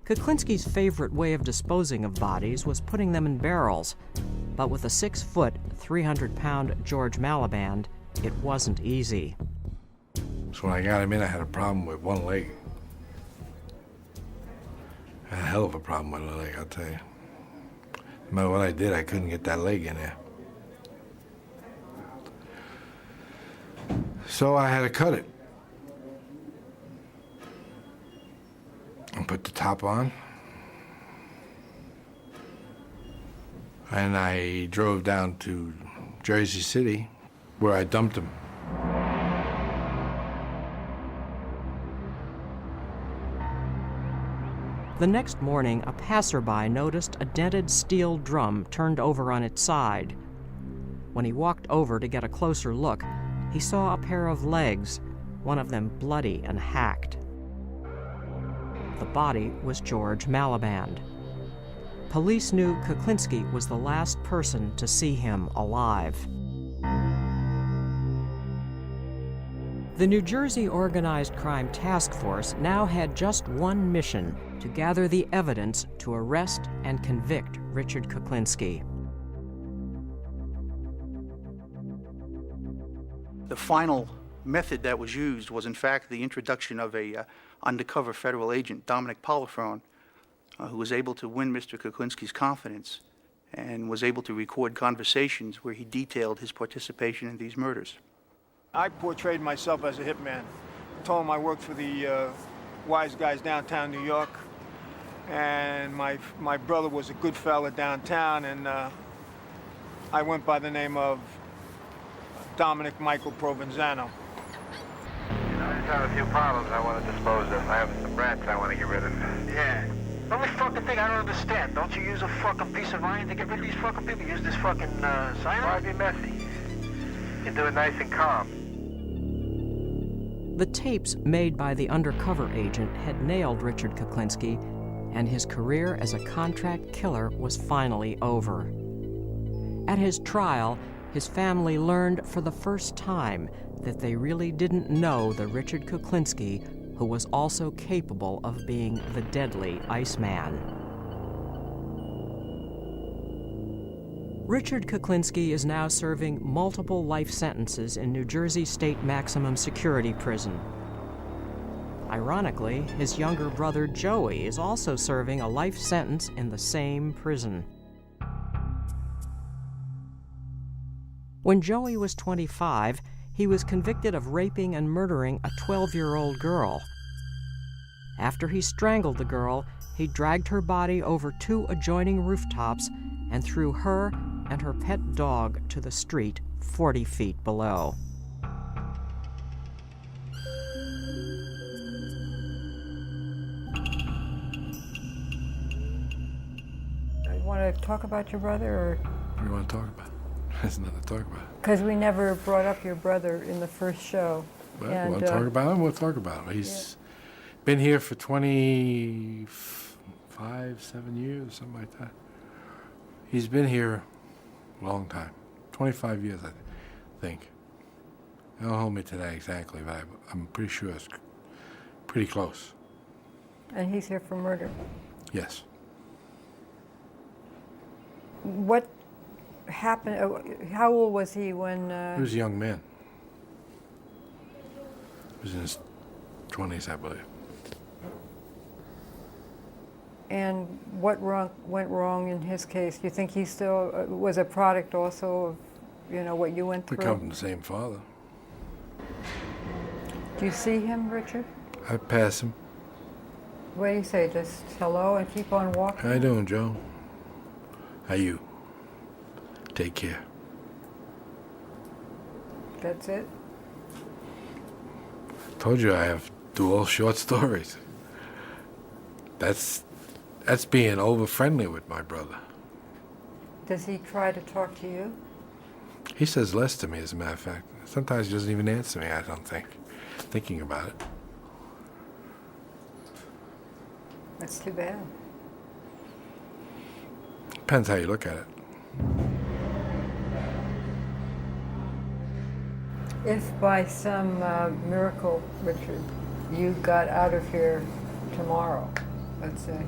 Kuklinski's favorite way of disposing of bodies was putting them in barrels, but with a 6-foot, 300-pound George Malaband, it wasn't easy. So when I got him in, I had a problem with one leg. I had a hell of a problem with the leg, I'll tell you. No matter what I did, I couldn't get that leg in there. So I had to cut it. And put the top on. And I drove down to Jersey City, where I dumped him. The next morning, a passerby noticed a dented steel drum turned over on its side. When he walked over to get a closer look, he saw a pair of legs, one of them bloody and hacked. The body was George Malaband. police knew Kuklinski was the last person to see him alive. The New Jersey Organized Crime Task Force now had just one mission: to gather the evidence to arrest and convict Richard Kuklinski. The final method that was used was, in fact, the introduction of a undercover federal agent, Dominic Polifrone, who was able to win Mr. Kuklinski's confidence and was able to record conversations where he detailed his participation in these murders. I portrayed myself as a hitman. Told him I worked for the wise guys downtown New York, and my brother was a good fella downtown, and I went by the name of Dominic Michael Provenzano. I just have a few problems I want to dispose of. I have some rats I want to get rid of. Yeah. The only fucking thing I don't understand, don't you use a fucking piece of iron to get rid of these fucking people? Use this fucking cyanide? Why be messy? You can do it nice and calm. The tapes made by the undercover agent had nailed Richard Kuklinski, and his career as a contract killer was finally over. At his trial, his family learned for the first time that they really didn't know the Richard Kuklinski who was also capable of being the deadly Iceman. Richard Kuklinski is now serving multiple life sentences in New Jersey State Maximum Security Prison. Ironically, his younger brother Joey is also serving a life sentence in the same prison. When Joey was 25, he was convicted of raping and murdering a 12-year-old girl. After he strangled the girl, he dragged her body over 2 adjoining rooftops and threw her and her pet dog to the street 40 feet below. You want to talk about your brother, or? What do you want to talk about? There's nothing to talk about. Because we never brought up your brother in the first show. Well, you want to talk about him? We'll talk about him. He's been here for 25, 7 years, something like that. He's been here a long time, 25 years, I think. Don't hold me to that exactly, but I'm pretty sure it's pretty close. And he's here for murder. Yes. What happened? How old was he when? He was a young man. He was in his 20s, I believe. And what went wrong in his case? You think he still was a product also of, what you went through? We come from the same father. Do you see him, Richard? I pass him. What do you say? Just hello and keep on walking? How you doing, Joe? How you? Take care. That's it? Told you I have dual short stories. That's being over-friendly with my brother. Does he try to talk to you? He says less to me, as a matter of fact. Sometimes he doesn't even answer me, I don't think. Thinking about it. That's too bad. Depends how you look at it. If by some miracle, Richard, you got out of here tomorrow, let's say.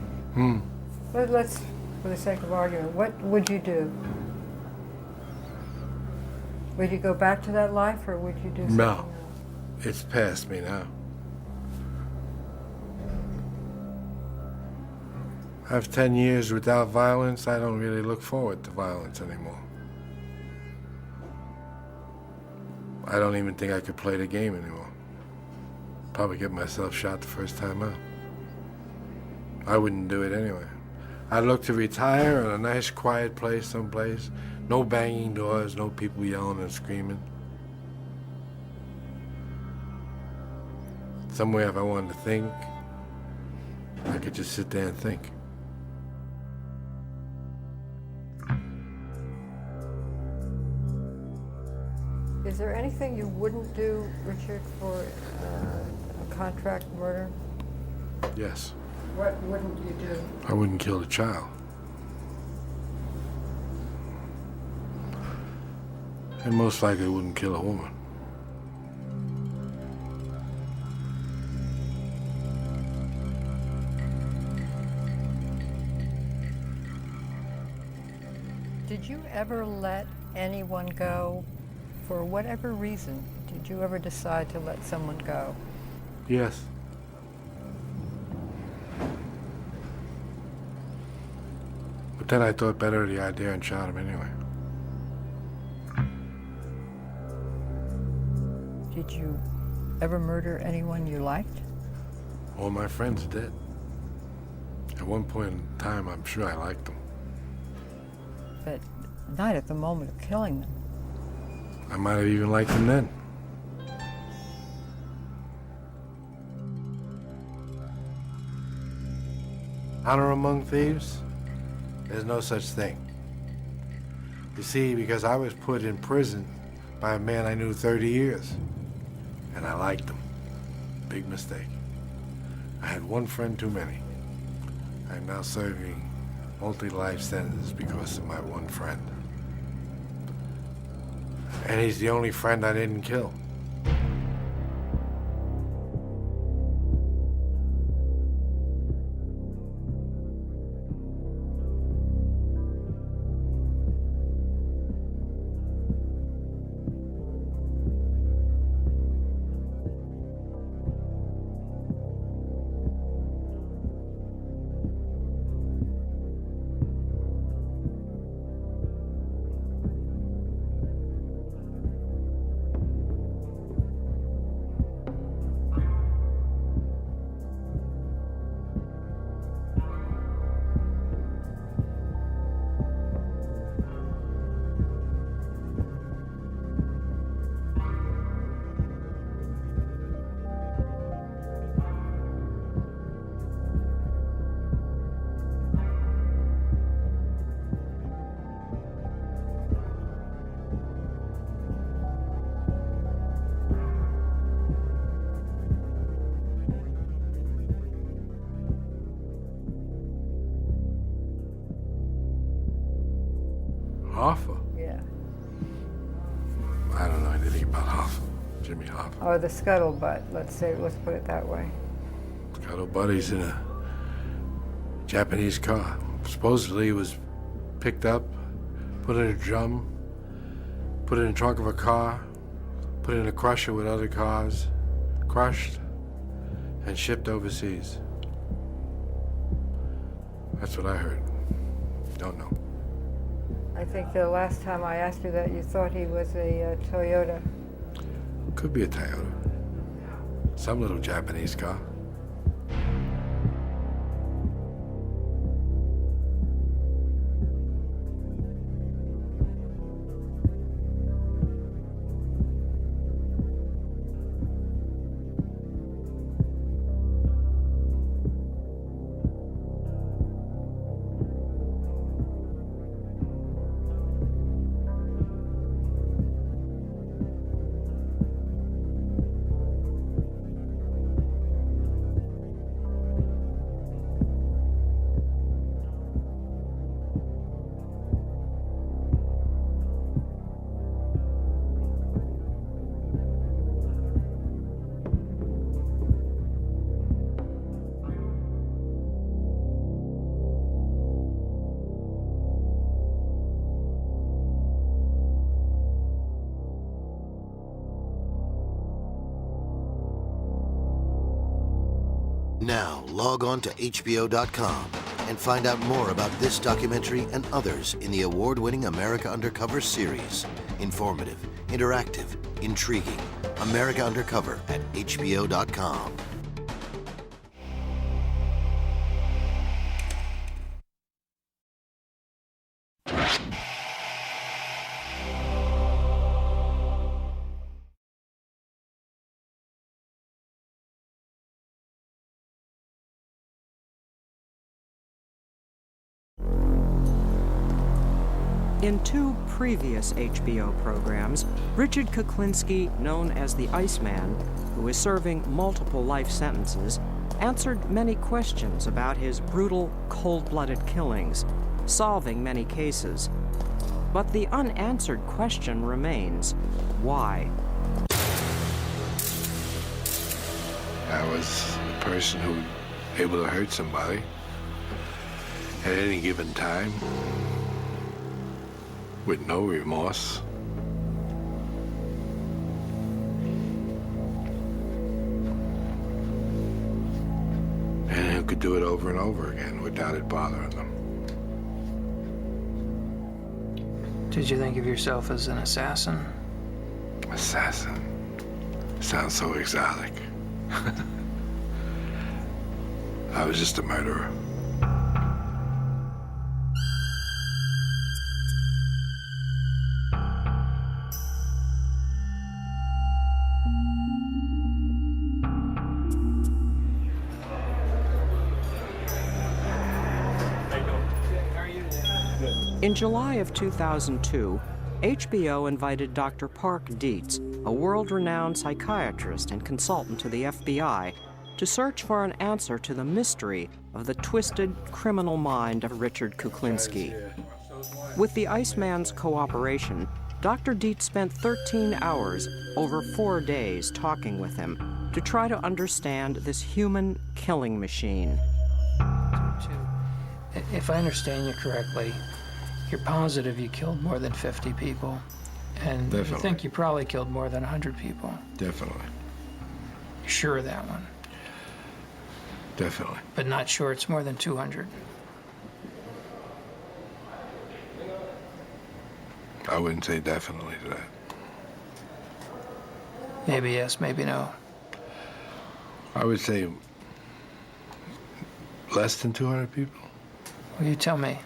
But let's, for the sake of argument, what would you do? Would you go back to that life, or would you do something else? No. It's past me now. I have 10 years without violence. I don't really look forward to violence anymore. I don't even think I could play the game anymore. Probably get myself shot the first time out. I wouldn't do it anyway. I'd look to retire in a nice quiet place someplace. No banging doors, no people yelling and screaming. Somewhere if I wanted to think, I could just sit there and think. Is there anything you wouldn't do, Richard, for a contract murder? Yes. What wouldn't you do? I wouldn't kill the child. And most likely wouldn't kill a woman. Did you ever let anyone go for whatever reason? Did you ever decide to let someone go? Yes. But then I thought better of the idea and shot him anyway. Did you ever murder anyone you liked? All my friends did. At one point in time, I'm sure I liked them. But not at the moment of killing them. I might have even liked them then. Honor among thieves? There's no such thing. You see, because I was put in prison by a man I knew 30 years, and I liked him. Big mistake. I had one friend too many. I'm now serving multi-life sentences because of my one friend. And he's the only friend I didn't kill. Hoffa? Yeah. I don't know anything about Hoffa. Jimmy Hoffa. Or the scuttlebutt, let's put it that way. Scuttlebutt, in a Japanese car. Supposedly he was picked up, put in a drum, put in the trunk of a car, put in a crusher with other cars, crushed, and shipped overseas. That's what I heard. Don't know. I think the last time I asked you that, you thought he was a Toyota. Could be a Toyota. Some little Japanese car. Now, log on to HBO.com and find out more about this documentary and others in the award-winning America Undercover series. Informative, interactive, intriguing. America Undercover at HBO.com. In two previous HBO programs, Richard Kuklinski, known as the Iceman, who is serving multiple life sentences, answered many questions about his brutal, cold-blooded killings, solving many cases. But the unanswered question remains, why? I was a person who was able to hurt somebody at any given time with no remorse. And who could do it over and over again without it bothering them. Did you think of yourself as an assassin? Assassin. Sounds so exotic. I was just a murderer. In July of 2002, HBO invited Dr. Park Dietz, a world-renowned psychiatrist and consultant to the FBI, to search for an answer to the mystery of the twisted criminal mind of Richard Kuklinski. With the Iceman's cooperation, Dr. Dietz spent 13 hours over 4 days talking with him to try to understand this human killing machine. If I understand you correctly, you're positive you killed more than 50 people, and Definitely. you think you probably killed more than 100 people. Definitely. You're sure of that one, Definitely. but not sure it's more than 200. I wouldn't say definitely to that. Maybe yes, maybe no. I would say less than 200 people. Well, you tell me.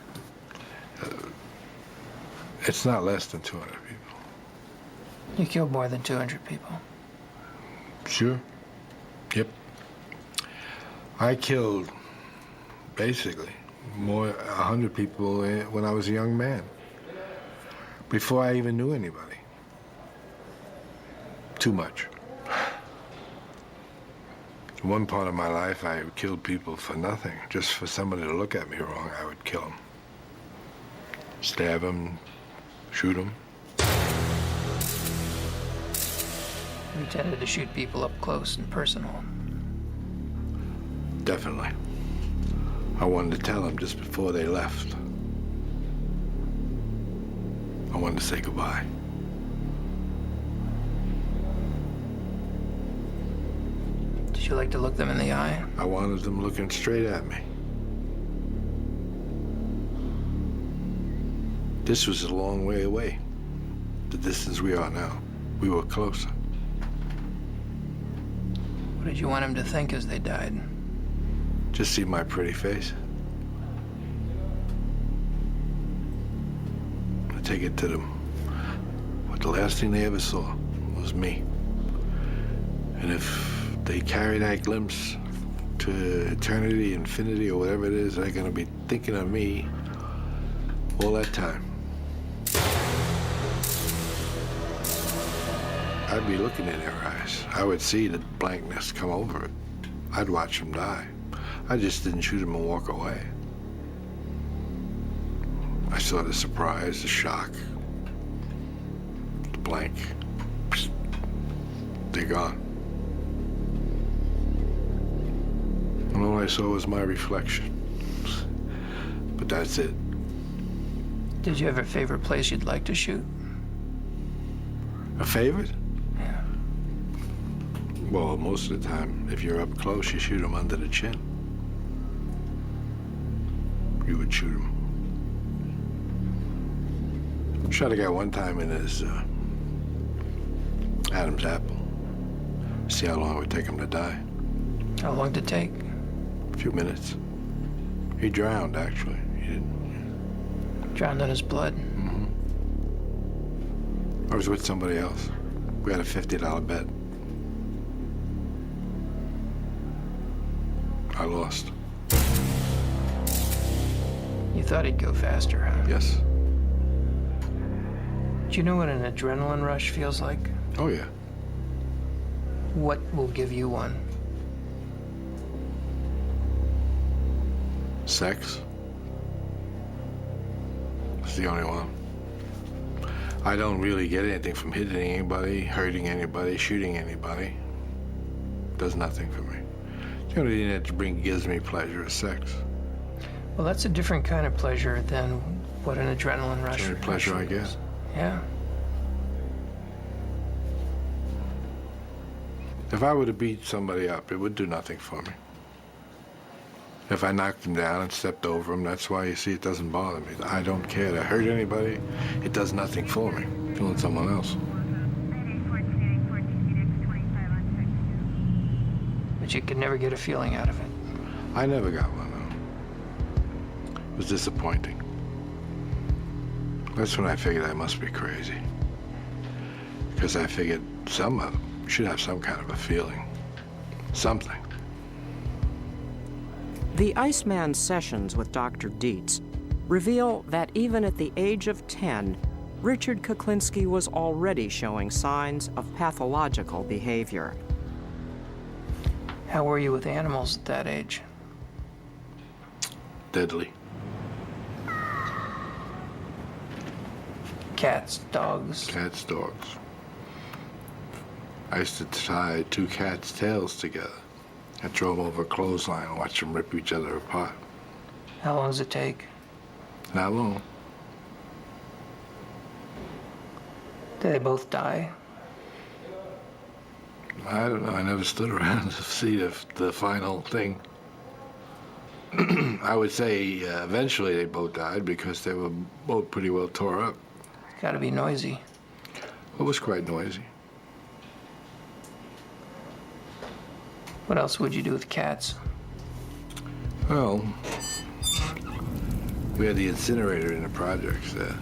It's not less than 200 people. You killed more than 200 people. Sure. Yep. I killed, basically, 100 people when I was a young man, before I even knew anybody. Too much. One part of my life, I killed people for nothing. Just for somebody to look at me wrong, I would kill them. Stab them, shoot them. You tended to shoot people up close and personal. Definitely. I wanted to tell them just before they left. I wanted to say goodbye. Did you like to look them in the eye? I wanted them looking straight at me. This was a long way away, the distance we are now. We were closer. What did you want them to think as they died? Just see my pretty face. I take it to them. What the last thing they ever saw was me. And if they carry that glimpse to eternity, infinity, or whatever it is, they're gonna be thinking of me all that time. I'd be looking in their eyes. I would see the blankness come over it. I'd watch them die. I just didn't shoot them and walk away. I saw the surprise, the shock, the blank. Psst. They're gone. And all I saw was my reflection. But that's it. Did you have a favorite place you'd like to shoot? A favorite? Yeah. Well, most of the time, if you're up close, you shoot them under the chin. You would shoot him. Shot a guy one time in his Adam's apple. See how long it would take him to die. How long did it take? A few minutes. He drowned, actually. He didn't. Drowned in his blood? Mm-hmm. I was with somebody else. We had a $50 bet. I lost. You thought he'd go faster, huh? Yes. Do you know what an adrenaline rush feels like? Oh, yeah. What will give you one? Sex. It's the only one. I don't really get anything from hitting anybody, hurting anybody, shooting anybody. Does nothing for me. The only thing that gives me pleasure is sex. Well, that's a different kind of pleasure than what an adrenaline rush It's the only pleasure I get. is. Yeah. If I were to beat somebody up, it would do nothing for me. If I knocked him down and stepped over him, that's why you see it doesn't bother me. I don't care to hurt anybody. It does nothing for me. Killing someone else. But you could never get a feeling out of it. I never got one, though. It was disappointing. That's when I figured I must be crazy. Because I figured some of them should have some kind of a feeling. Something. The Iceman sessions with Dr. Dietz reveal that even at the age of 10, Richard Kuklinski was already showing signs of pathological behavior. How were you with animals at that age? Deadly. Cats, dogs? Cats, dogs. I used to tie two cats' tails together. I throw them over a clothesline and watch them rip each other apart. How long does it take? Not long. Do they both die? I don't know. I never stood around to see the final thing. I would say eventually they both died because they were both pretty well tore up. It's gotta be noisy. It was quite noisy. What else would you do with cats? Well, we had the incinerator in the projects there.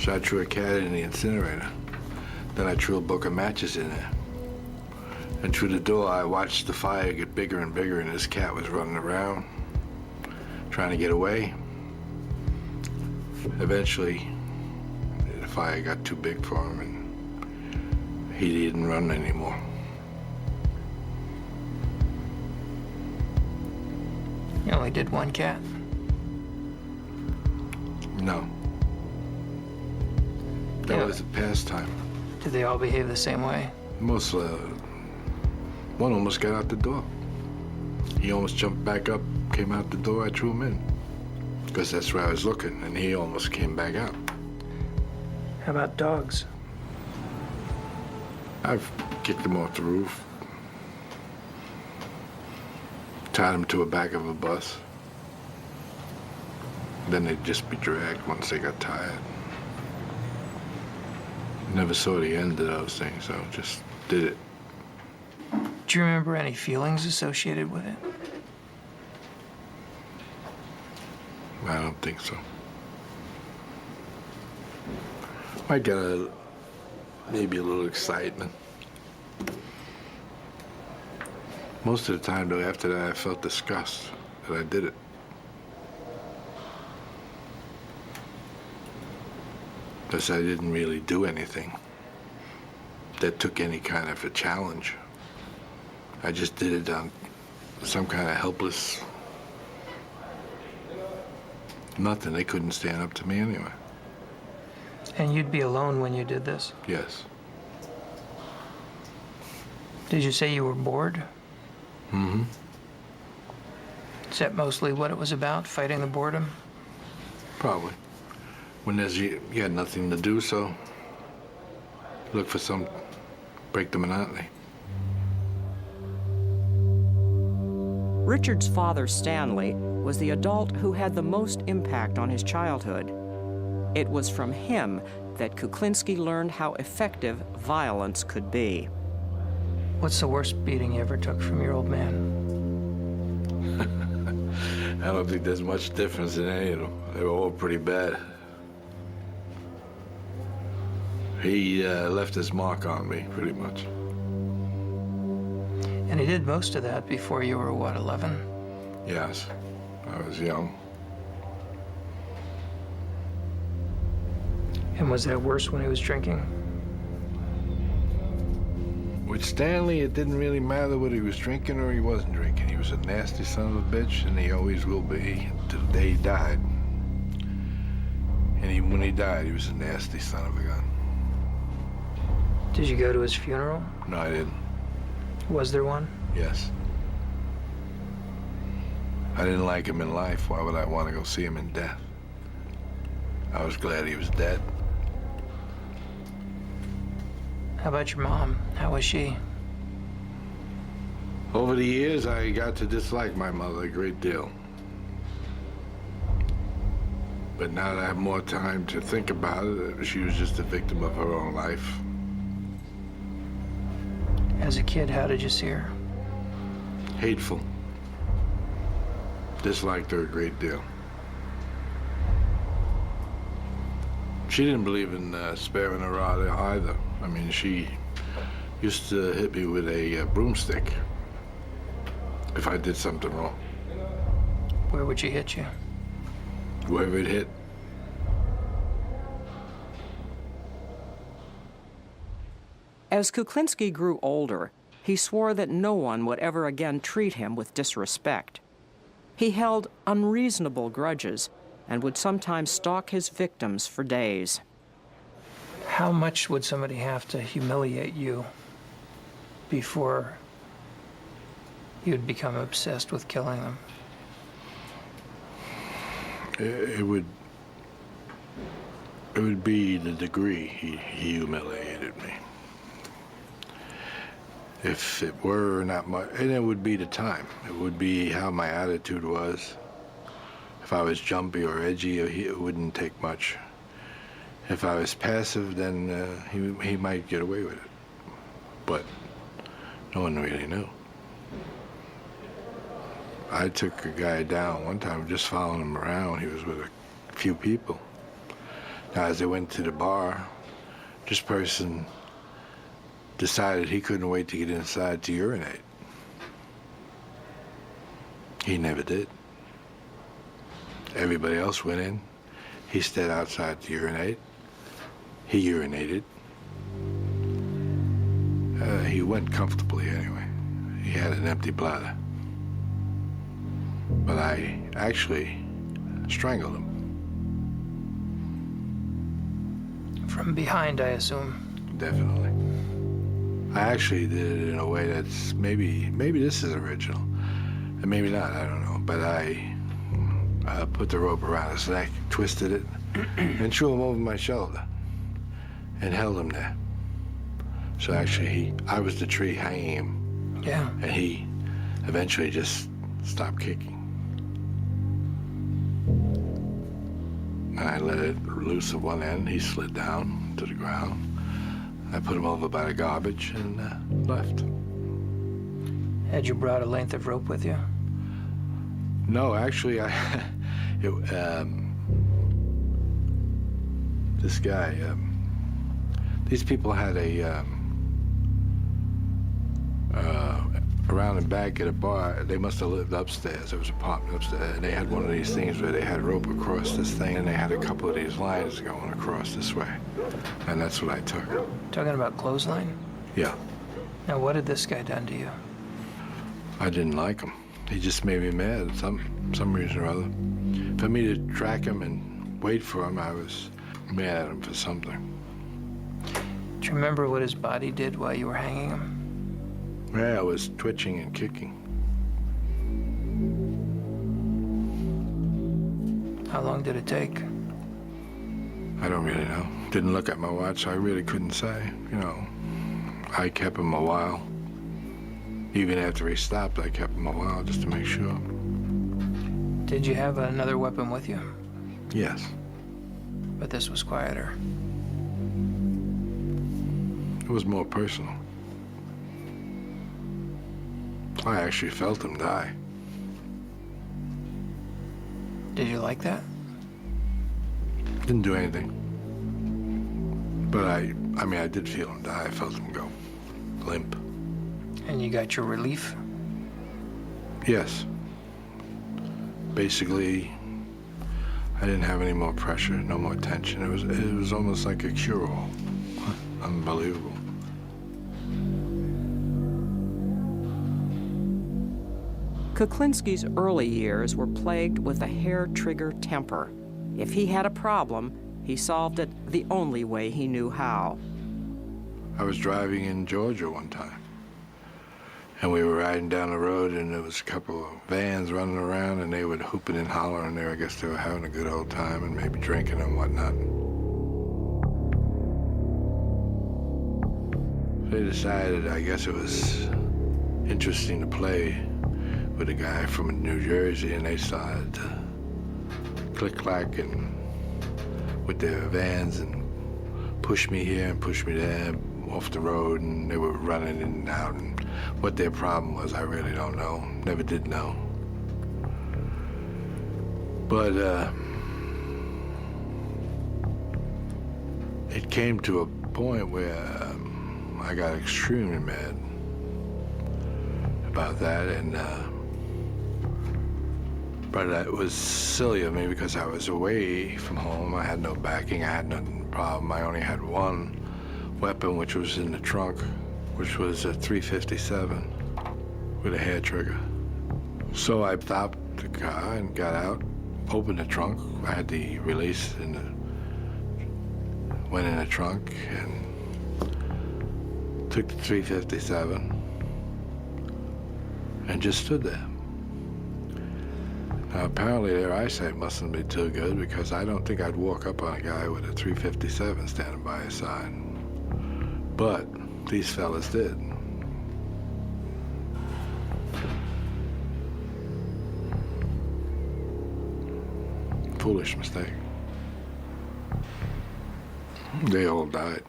So I threw a cat in the incinerator. Then I threw a book of matches in there. And through the door, I watched the fire get bigger and bigger, and this cat was running around, trying to get away. Eventually, the fire got too big for him, and he didn't run anymore. You only did one cat? No. That was a pastime. Did they all behave the same way? Most, one almost got out the door. He almost jumped back up, came out the door, I threw him in. Because that's where I was looking, and he almost came back out. How about dogs? I've kicked them off the roof. Tied them to the back of a bus. Then they'd just be dragged once they got tired. Never saw the end of those things, so just did it. Do you remember any feelings associated with it? I don't think so. Might get maybe a little excitement. Most of the time, though, after that, I felt disgust that I did it. Because I didn't really do anything that took any kind of a challenge. I just did it on some kind of helpless nothing. They couldn't stand up to me anyway. And you'd be alone when you did this? Yes. Did you say you were bored? Mm-hmm. Is that mostly what it was about, fighting the boredom? Probably. When you had nothing to do, so look for break the monotony. Richard's father, Stanley, was the adult who had the most impact on his childhood. It was from him that Kuklinski learned how effective violence could be. What's the worst beating you ever took from your old man? I don't think there's much difference in any of them. They were all pretty bad. He left his mark on me, pretty much. And he did most of that before you were, what, 11? Yes, I was young. And was that worse when he was drinking? With Stanley, it didn't really matter whether he was drinking or he wasn't drinking. He was a nasty son of a bitch, and he always will be till the day he died. And when he died, he was a nasty son of a gun. Did you go to his funeral? No, I didn't. Was there one? Yes. I didn't like him in life. Why would I want to go see him in death? I was glad he was dead. How about your mom? How was she? Over the years, I got to dislike my mother a great deal. But now that I have more time to think about it, she was just a victim of her own life. As a kid, how did you see her? Hateful. Disliked her a great deal. She didn't believe in sparing a rod either. I mean, she used to hit me with a broomstick if I did something wrong. Where would she hit you? Whoever it hit. As Kuklinski grew older, he swore that no one would ever again treat him with disrespect. He held unreasonable grudges and would sometimes stalk his victims for days. How much would somebody have to humiliate you before you'd become obsessed with killing them? It would be the degree he humiliated me. If it were not much, and it would be the time. It would be how my attitude was. If I was jumpy or edgy, it wouldn't take much. If I was passive, then he might get away with it. But no one really knew. I took a guy down one time, just following him around. He was with a few people. Now, as they went to the bar, this person decided he couldn't wait to get inside to urinate. He never did. Everybody else went in. He stayed outside to urinate. He urinated. He went comfortably anyway. He had an empty bladder. But I actually strangled him. From behind, I assume. Definitely. I actually did it in a way that's maybe this is original, and maybe not, I don't know. But I put the rope around his neck, twisted it, and threw him over my shoulder, and held him there. So actually, I was the tree hanging him. Yeah. And he eventually just stopped kicking. And I let it loose at one end. He slid down to the ground. I put him over by the garbage and left. Had you brought a length of rope with you? No, actually, this guy, these people had around and back at a bar. They must have lived upstairs. There was an apartment upstairs, and they had one of these things where they had rope across this thing, and they had a couple of these lines going across this way. And that's what I took. Talking about clothesline? Yeah. Now, what had this guy done to you? I didn't like him. He just made me mad, some reason or other. For me to track him and wait for him, I was mad at him for something. Do you remember what his body did while you were hanging him? Yeah, I was twitching and kicking. How long did it take? I don't really know. Didn't look at my watch, so I really couldn't say. You know, I kept him a while. Even after he stopped, I kept him a while just to make sure. Did you have another weapon with you? Yes. But this was quieter. It was more personal. I actually felt him die. Did you like that? Didn't do anything. But I mean, I did feel him die. I felt him go limp. And you got your relief? Yes. Basically, I didn't have any more pressure, no more tension. It was almost like a cure-all. Unbelievable. Kuklinski's early years were plagued with a hair-trigger temper. If he had a problem, He solved it the only way he knew how. I was driving in Georgia one time, and we were riding down the road, and there was a couple of vans running around, and they were hooping and hollering there. I guess they were having a good old time and maybe drinking and whatnot. They decided, I guess it was interesting to play with a guy from New Jersey, and they started to click-clack and with their vans and push me here and push me there off the road, and they were running in and out, and what their problem was, I really don't know. Never did know. But it came to a point where I got extremely mad about that, and but it was silly of me because I was away from home. I had no backing. I had no problem. I only had one weapon, which was in the trunk, which was a .357 with a hair trigger. So I stopped the car and got out, opened the trunk. I had the release and went in the trunk and took the .357 and just stood there. Now, apparently their eyesight mustn't be too good, because I don't think I'd walk up on a guy with a .357 standing by his side. But these fellas did. Foolish mistake. They all died.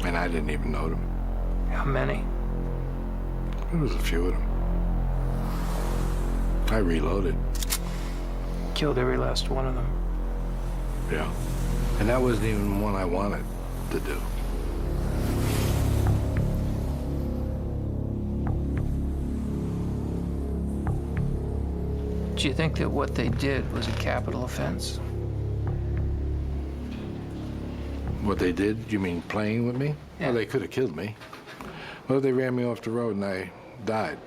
And I didn't even know them. How many? There was a few of them. I reloaded. Killed every last one of them. Yeah. And that wasn't even one I wanted to do. Do you think that what they did was a capital offense? What they did? You mean playing with me? Yeah. Well, they could have killed me. Well, they ran me off the road and I died.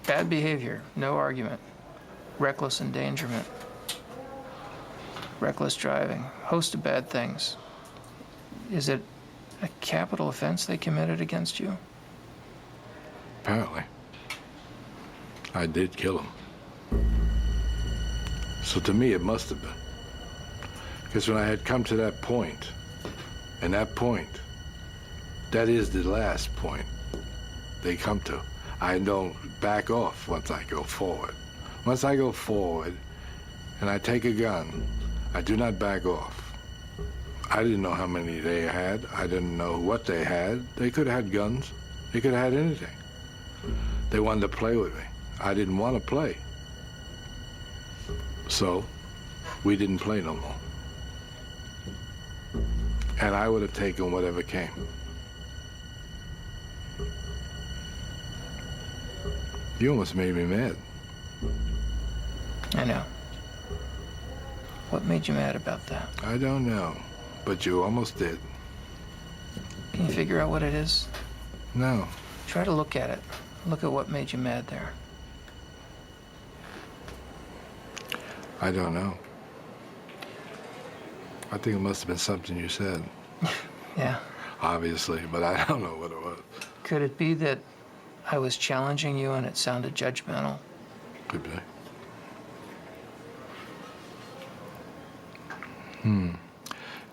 Bad behavior, no argument. Reckless endangerment. Reckless driving, host of bad things. Is it a capital offense they committed against you? Apparently. I did kill him. So to me, it must have been. Because when I had come to that point, and that point, that is the last point they come to. I don't back off once I go forward. Once I go forward and I take a gun, I do not back off. I didn't know how many they had. I didn't know what they had. They could have had guns. They could have had anything. They wanted to play with me. I didn't want to play. So we didn't play no more. And I would have taken whatever came. You almost made me mad. I know. What made you mad about that? I don't know, but you almost did. Can you figure out what it is? No. Try to look at it. Look at what made you mad there. I don't know. I think it must have been something you said. Yeah. Obviously, but I don't know what it was. Could it be that I was challenging you and it sounded judgmental? Could be.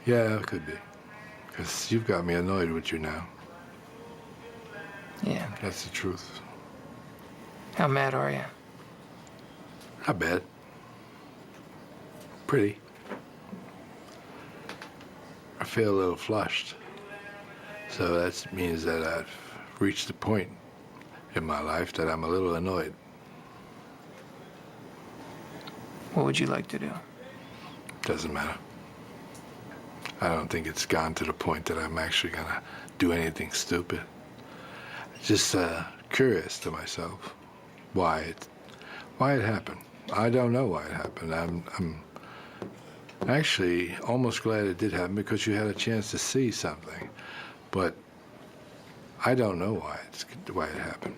Yeah, it could be. Because you've got me annoyed with you now. Yeah. That's the truth. How mad are you? Not bad. Pretty. I feel a little flushed. So that means that I've reached a point in my life that I'm a little annoyed. What would you like to do? Doesn't matter. I don't think it's gone to the point that I'm actually gonna do anything stupid. Just curious to myself why it happened. I don't know why it happened. I'm actually almost glad it did happen because you had a chance to see something, but I don't know why it happened.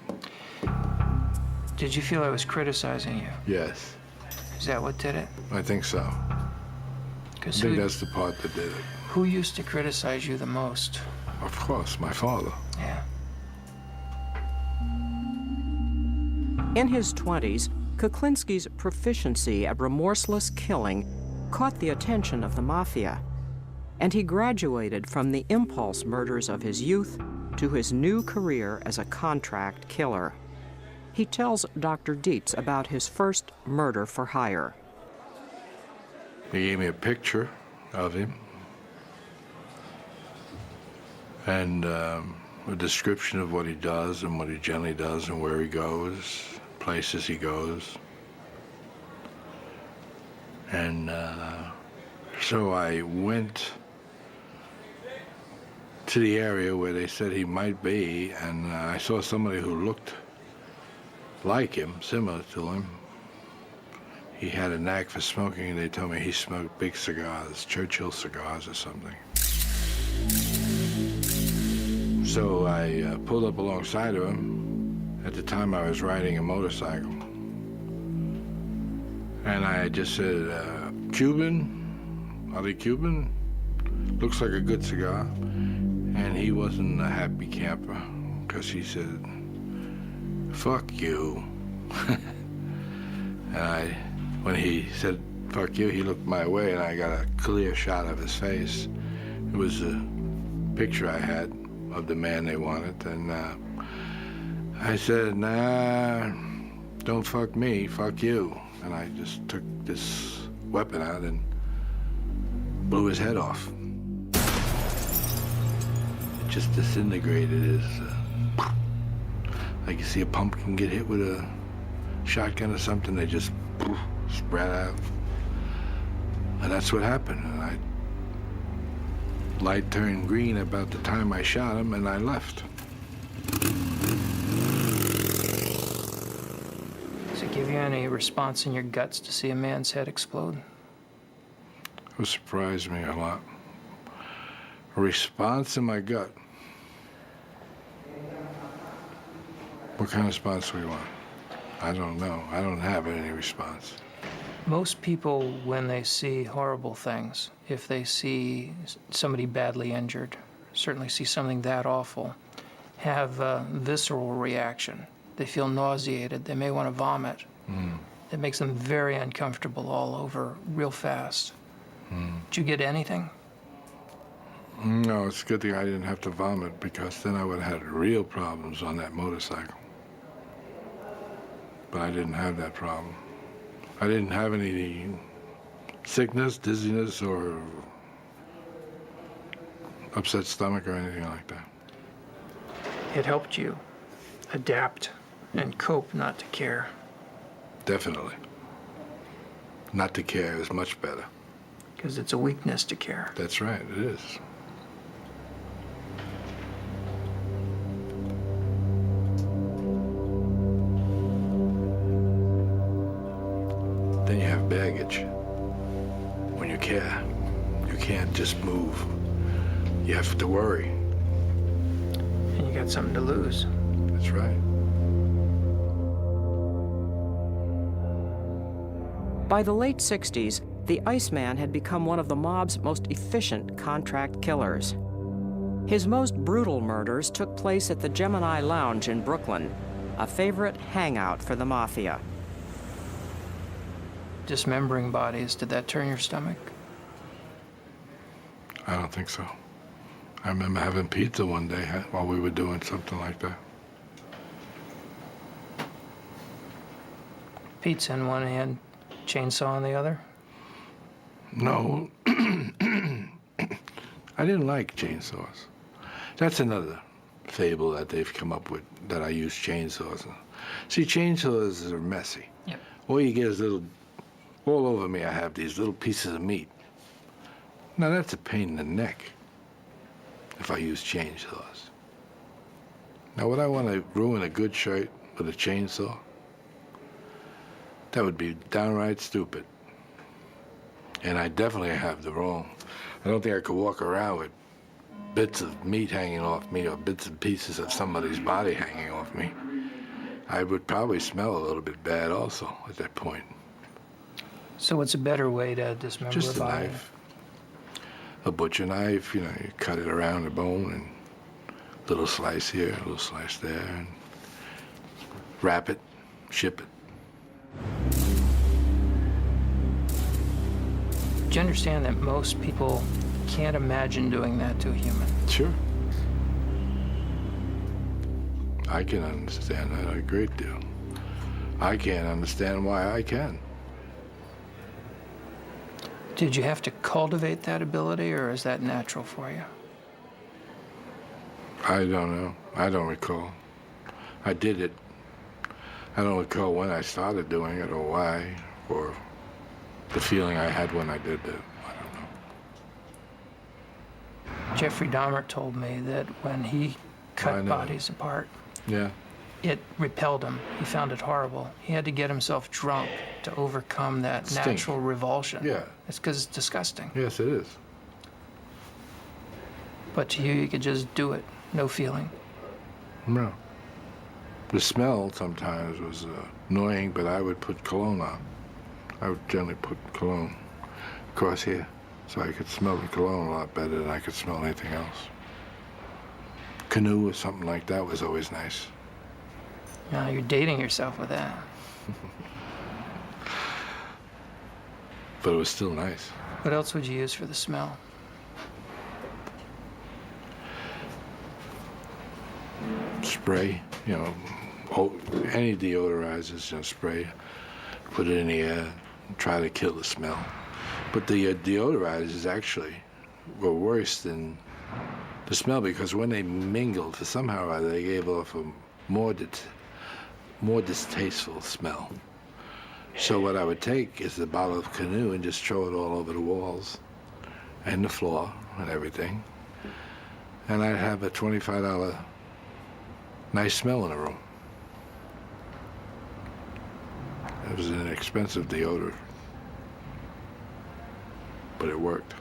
Did you feel I was criticizing you? Yes, Is that what did it? I think so. I 'Cause think that's the part that did it. who used to criticize you the most? Of course, my father. Yeah. In his 20s, Kuklinski's proficiency at remorseless killing caught the attention of the mafia, and he graduated from the impulse murders of his youth to his new career as a contract killer. He tells Dr. Dietz about his first murder for hire. He gave me a picture of him and a description of what he does and what he generally does and where he goes, places he goes. And so I went to the area where they said he might be, and I saw somebody who looked like him, similar to him. He had a knack for smoking, and they told me he smoked big cigars, Churchill cigars or something. So I pulled up alongside of him. At the time, I was riding a motorcycle. And I just said, Cuban? Are they Cuban? Looks like a good cigar. And he wasn't a happy camper, because he said, fuck you. And when he said, fuck you, he looked my way, and I got a clear shot of his face. It was a picture I had of the man they wanted, and I said, nah, don't fuck me, fuck you. And I just took this weapon out and blew his head off. It just disintegrated his, like you see a pumpkin get hit with a shotgun or something, they just spread out. And that's what happened. And light turned green about the time I shot him, and I left. Does it give you any response in your guts to see a man's head explode? It surprised me a lot. A response in my gut. What kind of response do we want? I don't know. I don't have any response. Most people, when they see horrible things, if they see somebody badly injured, certainly see something that awful, have a visceral reaction. They feel nauseated. They may want to vomit. It makes them very uncomfortable all over real fast. Did you get anything? No, it's a good thing I didn't have to vomit, because then I would have had real problems on that motorcycle. But I didn't have that problem. I didn't have any sickness, dizziness, or upset stomach or anything like that. It helped you adapt and cope not to care. Definitely. Not to care is much better. Because it's a weakness to care. That's right, it is. Then you have baggage. When you care, you can't just move. You have to worry. And you got something to lose. That's right. By the late 60s, the Iceman had become one of the mob's most efficient contract killers. His most brutal murders took place at the Gemini Lounge in Brooklyn, a favorite hangout for the mafia. Dismembering bodies, did that turn your stomach? I don't think so. I remember having pizza one day while we were doing something like that. Pizza in one hand, chainsaw in the other? No. I didn't like chainsaws. That's another fable that they've come up with, that I use chainsaws. See, chainsaws are messy. Yep. All you get is all over me I have these little pieces of meat. Now that's a pain in the neck if I use chainsaws. Now would I want to ruin a good shirt with a chainsaw? That would be downright stupid. And I definitely have the wrong. I don't think I could walk around with bits of meat hanging off me or bits and pieces of somebody's body hanging off me. I would probably smell a little bit bad also at that point. So what's a better way to dismember Just a a body? knife. A butcher knife, you cut it around the bone and a little slice here, a little slice there, and wrap it, ship it. Do you understand that most people can't imagine doing that to a human? Sure. I can understand that a great deal. I can't understand why I can. Did you have to cultivate that ability, or is that natural for you? I don't know. I don't recall. I did it. I don't recall when I started doing it or why, or the feeling I had when I did it. I don't know. Jeffrey Dahmer told me that when he cut bodies apart, Yeah. it repelled him. He found it horrible. He had to get himself drunk to overcome that Stink. natural revulsion. Yeah. It's because it's disgusting. Yes, it is. But to you could just do it, no feeling. No. The smell sometimes was annoying, but I would put cologne on. I would generally put cologne across here, so I could smell the cologne a lot better than I could smell anything else. Canoe or something like that was always nice. Now you're dating yourself with that. But it was still nice. What else would you use for the smell? Spray, any deodorizers, spray, put it in the air, and try to kill the smell. But the deodorizers actually were worse than the smell, because when they mingled, somehow or other, they gave off a more distasteful smell. So what I would take is a bottle of Canoe and just throw it all over the walls and the floor and everything. And I'd have a $25 nice smell in the room. It was an expensive deodorant, but it worked.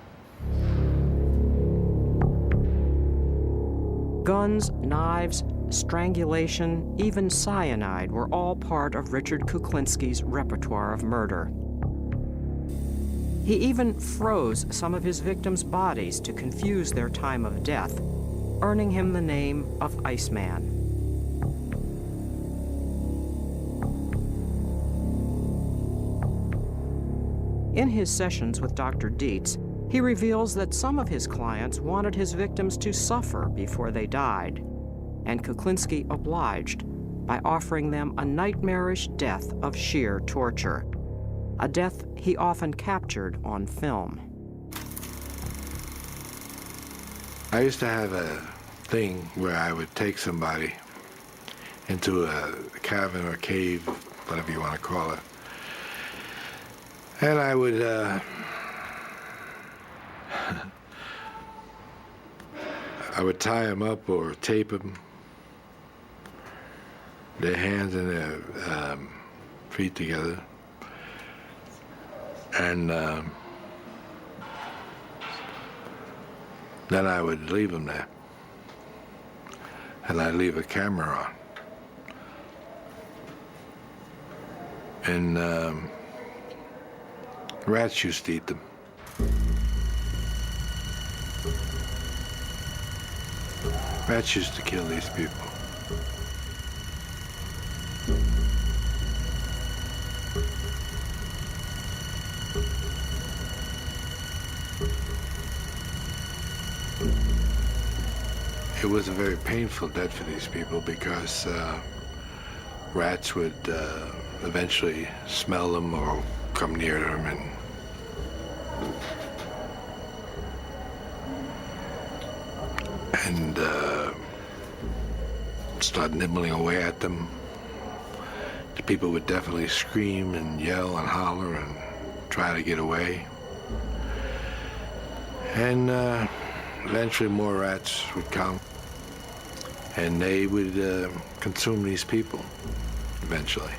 Guns, knives, strangulation, even cyanide were all part of Richard Kuklinski's repertoire of murder. He even froze some of his victims' bodies to confuse their time of death, earning him the name of Iceman. In his sessions with Dr. Dietz, he reveals that some of his clients wanted his victims to suffer before they died, and Kuklinski obliged by offering them a nightmarish death of sheer torture, a death he often captured on film. I used to have a thing where I would take somebody into a cavern or cave, whatever you want to call it, and I would tie them up or tape them, their hands and their feet together, and then I would leave them there, and I'd leave a camera on, and rats used to eat them. Rats used to kill these people. It was a very painful death for these people because rats would eventually smell them or come near them and start nibbling away at them. The people would definitely scream and yell and holler and try to get away. And eventually more rats would come, and they would consume these people eventually,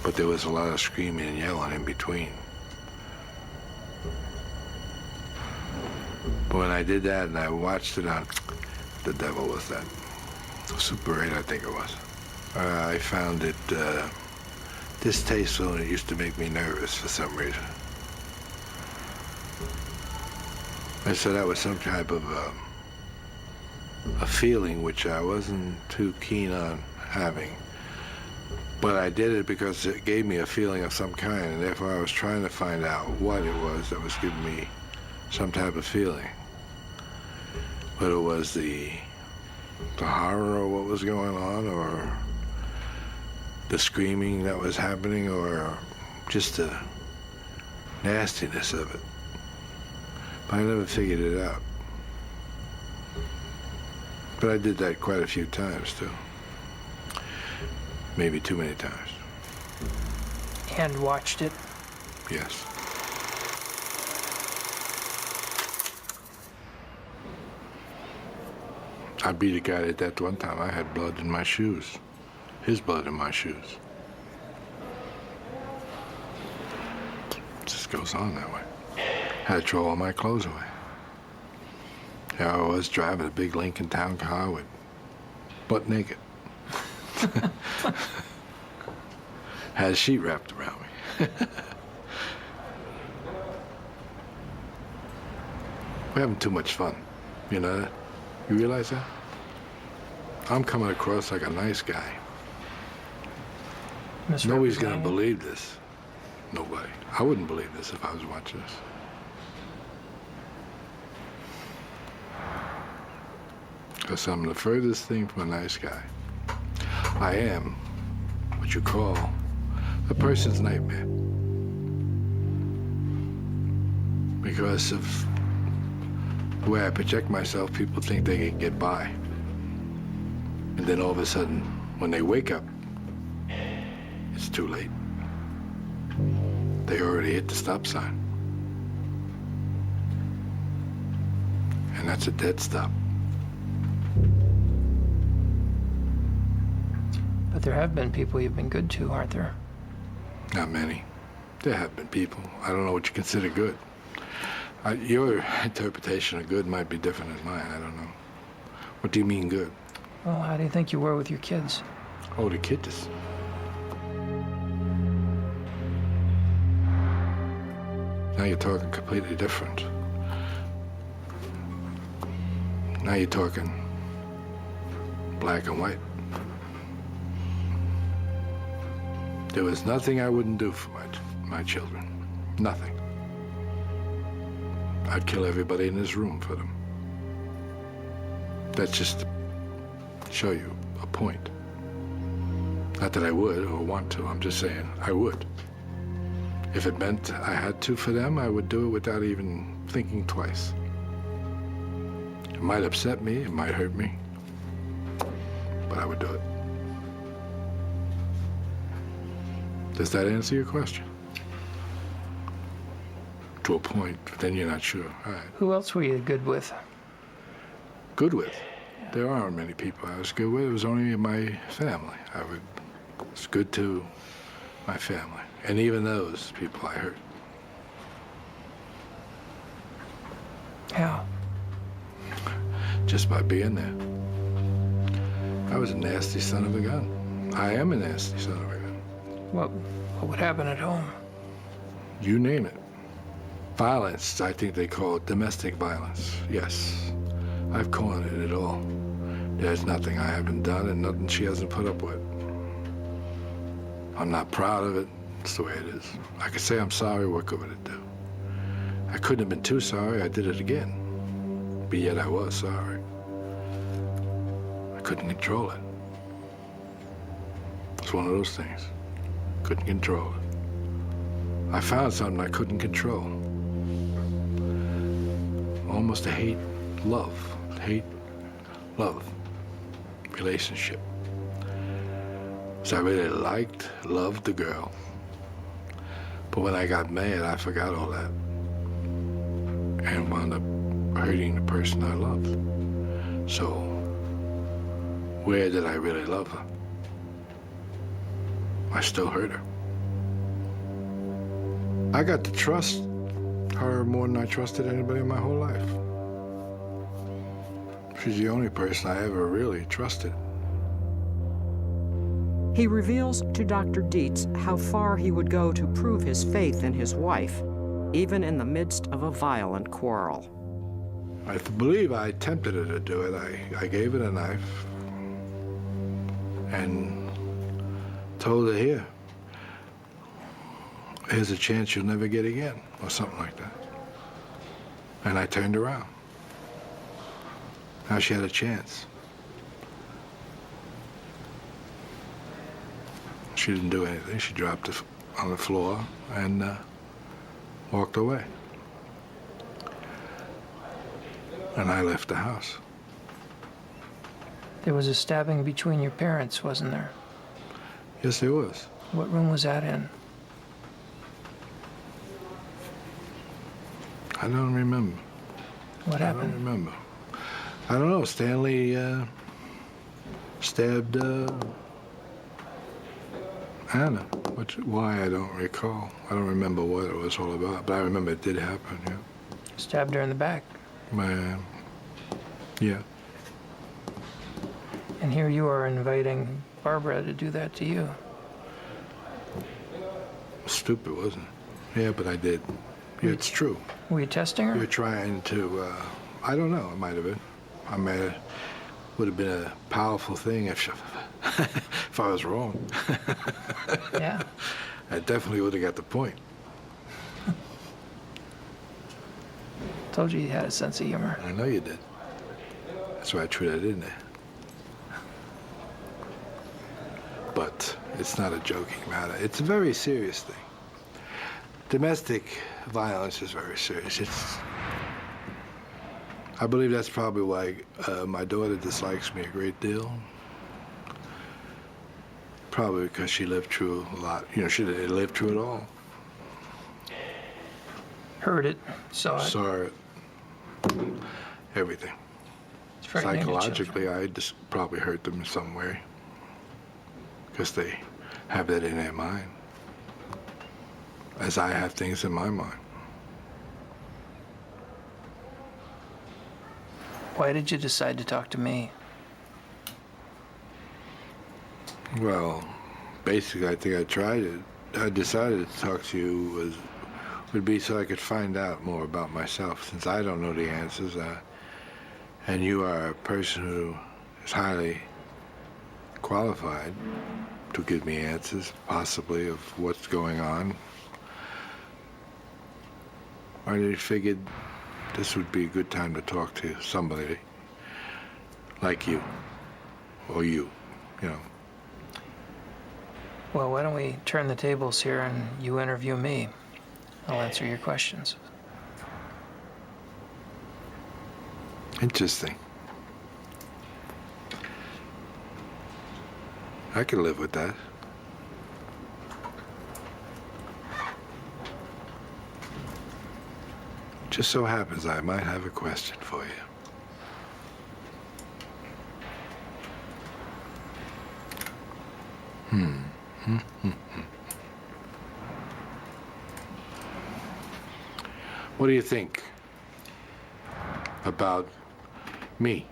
But there was a lot of screaming and yelling in between. But when I did that and I watched it on, the devil was that Super 8, I think it was. I found it distasteful, and it used to make me nervous for some reason. And so that was some type of a feeling which I wasn't too keen on having. But I did it because it gave me a feeling of some kind, and therefore I was trying to find out what it was that was giving me some type of feeling. Whether it was the horror of what was going on, or the screaming that was happening, or just the nastiness of it. But I never figured it out. But I did that quite a few times, too. Maybe too many times. And watched it? Yes. I beat a guy to death one time. I had blood in my shoes. His blood in my shoes. It just goes on that way. Had to throw all my clothes away. Here I was driving a big Lincoln Town car with butt naked. Had a sheet wrapped around me. We're having too much fun. You know that? You realize that? I'm coming across like a nice guy. Nobody's gonna believe this. Nobody. I wouldn't believe this if I was watching this. Because I'm the furthest thing from a nice guy. I am what you call a person's nightmare. Because of the way I project myself, people think they can get by. And then all of a sudden, when they wake up, it's too late. They already hit the stop sign. And that's a dead stop. But there have been people you've been good to, aren't there? Not many. There have been people. I don't know what you consider good. Your interpretation of good might be different than mine. I don't know. What do you mean good? Well, how do you think you were with your kids? Oh, the kids. Now you're talking completely different. Now you're talking black and white. There was nothing I wouldn't do for my children. Nothing. I'd kill everybody in this room for them. That's just to show you a point. Not that I would or want to, I'm just saying I would. If it meant I had to for them, I would do it without even thinking twice. It might upset me, it might hurt me, but I would do it. Does that answer your question? To a point, but then you're not sure. All right. Who else were you good with? Good with? There aren't many people I was good with. It was only my family. I was good to my family. And even those people I hurt. How? Just by being there. I was a nasty son of a gun. I am a nasty son of a gun. What would happen at home? You name it. Violence, I think they call it domestic violence. Yes, I've cornered it all. There's nothing I haven't done and nothing she hasn't put up with. I'm not proud of it. It's the way it is. I could say I'm sorry, what good would it do? I couldn't have been too sorry, I did it again. But yet I was sorry. I couldn't control it. It's one of those things. Couldn't control it. I found something I couldn't control. Almost a hate-love relationship. So I really loved the girl. But when I got mad, I forgot all that. And wound up hurting the person I loved. So, where did I really love her? I still hurt her. I got to trust her more than I trusted anybody in my whole life. She's the only person I ever really trusted. He reveals to Dr. Dietz how far he would go to prove his faith in his wife, even in the midst of a violent quarrel. I believe I tempted her to do it. I gave her a knife and told her, here's a chance you'll never get again, or something like that. And I turned around. Now she had a chance. She didn't do anything. She dropped it on the floor and walked away. And I left the house. There was a stabbing between your parents, wasn't there? Yes, there was. What room was that in? I don't remember. What happened? I don't remember. I don't know. Stanley stabbed Anna. Why, I don't recall. I don't remember what it was all about, but I remember it did happen, yeah. Stabbed her in the back. Yeah. And here you are inviting Barbara to do that to you. Stupid, wasn't it? Yeah, but I did. Yeah, it's true. Were you testing her? You're trying to, I don't know, it might have been. I mean, it would have been a powerful thing if I was wrong. Yeah. I definitely would have got the point. Told you had a sense of humor. I know you did. That's why I threw that in there. But it's not a joking matter. It's a very serious thing. Domestic violence is very serious. I believe that's probably why my daughter dislikes me a great deal. Probably because she lived through a lot. You know, she lived through it all. Heard it, saw it. Saw it. Everything. It's frightening to Psychologically, I just probably hurt them in some way. Because they have that in their mind. As I have things in my mind. Why did you decide to talk to me? Well, basically, I think I tried it. I decided to talk to you would be so I could find out more about myself, since I don't know the answers. And you are a person who is highly qualified to give me answers, possibly, of what's going on. I figured this would be a good time to talk to somebody like you, or you know. Well, why don't we turn the tables here and you interview me? I'll answer your questions. Interesting. I can live with that. Just so happens I might have a question for you. What do you think about me?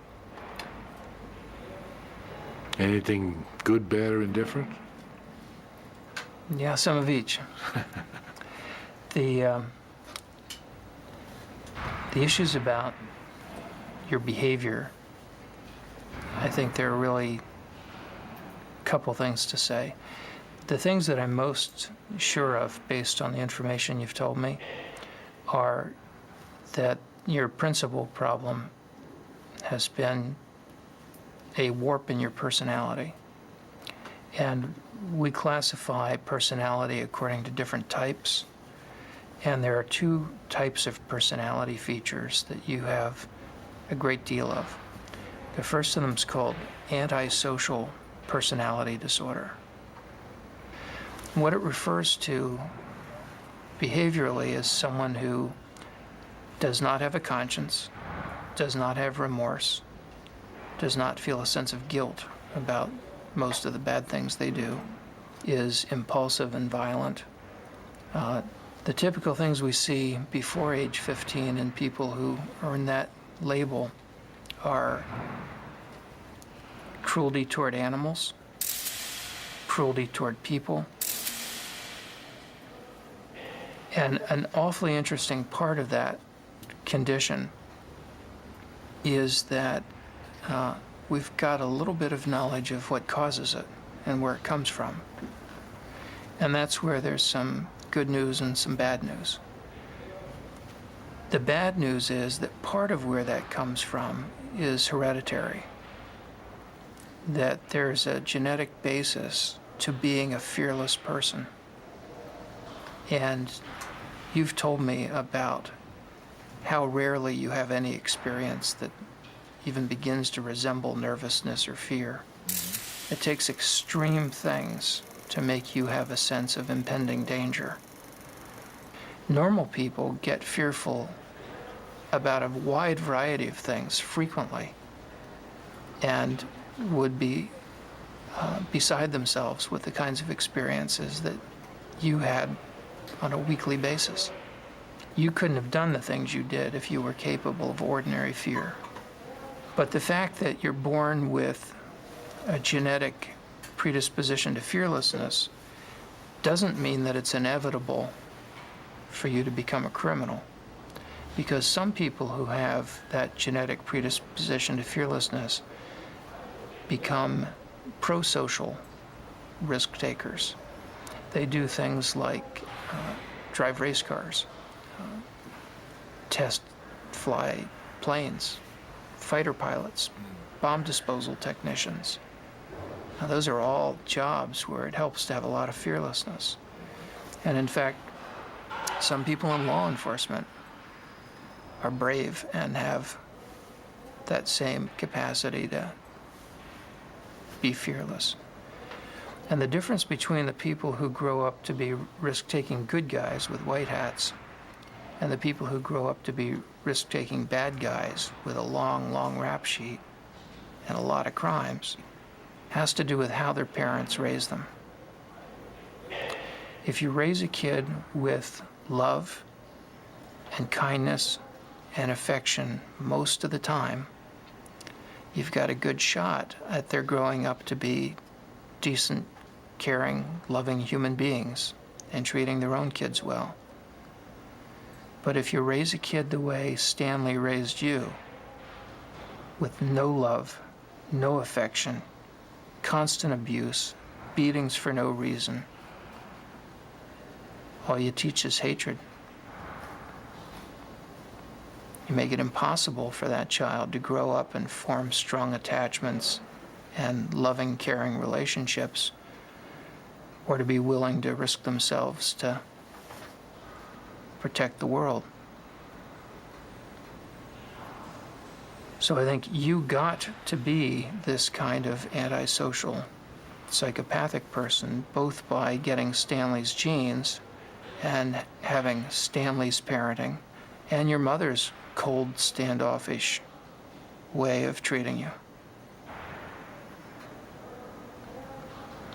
Anything good, bad, or indifferent? Yeah, some of each. The issues about your behavior, I think there are really a couple things to say. The things that I'm most sure of, based on the information you've told me, are that your principal problem has been a warp in your personality. And we classify personality according to different types. And there are two types of personality features that you have a great deal of. The first of them is called antisocial personality disorder. What it refers to behaviorally is someone who does not have a conscience, does not have remorse, does not feel a sense of guilt about most of the bad things they do, is impulsive and violent. The typical things we see before age 15 in people who earn that label are cruelty toward animals, cruelty toward people. And an awfully interesting part of that condition is that we've got a little bit of knowledge of what causes it and where it comes from. And that's where there's some good news and some bad news. The bad news is that part of where that comes from is hereditary. That there's a genetic basis to being a fearless person. And you've told me about how rarely you have any experience that even begins to resemble nervousness or fear. It takes extreme things to make you have a sense of impending danger. Normal people get fearful about a wide variety of things frequently and would be beside themselves with the kinds of experiences that you had on a weekly basis. You couldn't have done the things you did if you were capable of ordinary fear. But the fact that you're born with a genetic predisposition to fearlessness doesn't mean that it's inevitable for you to become a criminal. Because some people who have that genetic predisposition to fearlessness become pro-social risk takers. They do things like drive race cars, test fly planes, fighter pilots, bomb disposal technicians. Now, those are all jobs where it helps to have a lot of fearlessness. And in fact, some people in law enforcement are brave and have that same capacity to be fearless. And the difference between the people who grow up to be risk-taking good guys with white hats and the people who grow up to be risk-taking bad guys with a long, long rap sheet and a lot of crimes has to do with how their parents raise them. If you raise a kid with love and kindness and affection most of the time, you've got a good shot at their growing up to be decent, caring, loving human beings and treating their own kids well. But if you raise a kid the way Stanley raised you, with no love, no affection, constant abuse, beatings for no reason, all you teach is hatred. You make it impossible for that child to grow up and form strong attachments and loving, caring relationships, or to be willing to risk themselves to protect the world. So I think you got to be this kind of antisocial, psychopathic person, both by getting Stanley's genes and having Stanley's parenting and your mother's cold, standoffish way of treating you.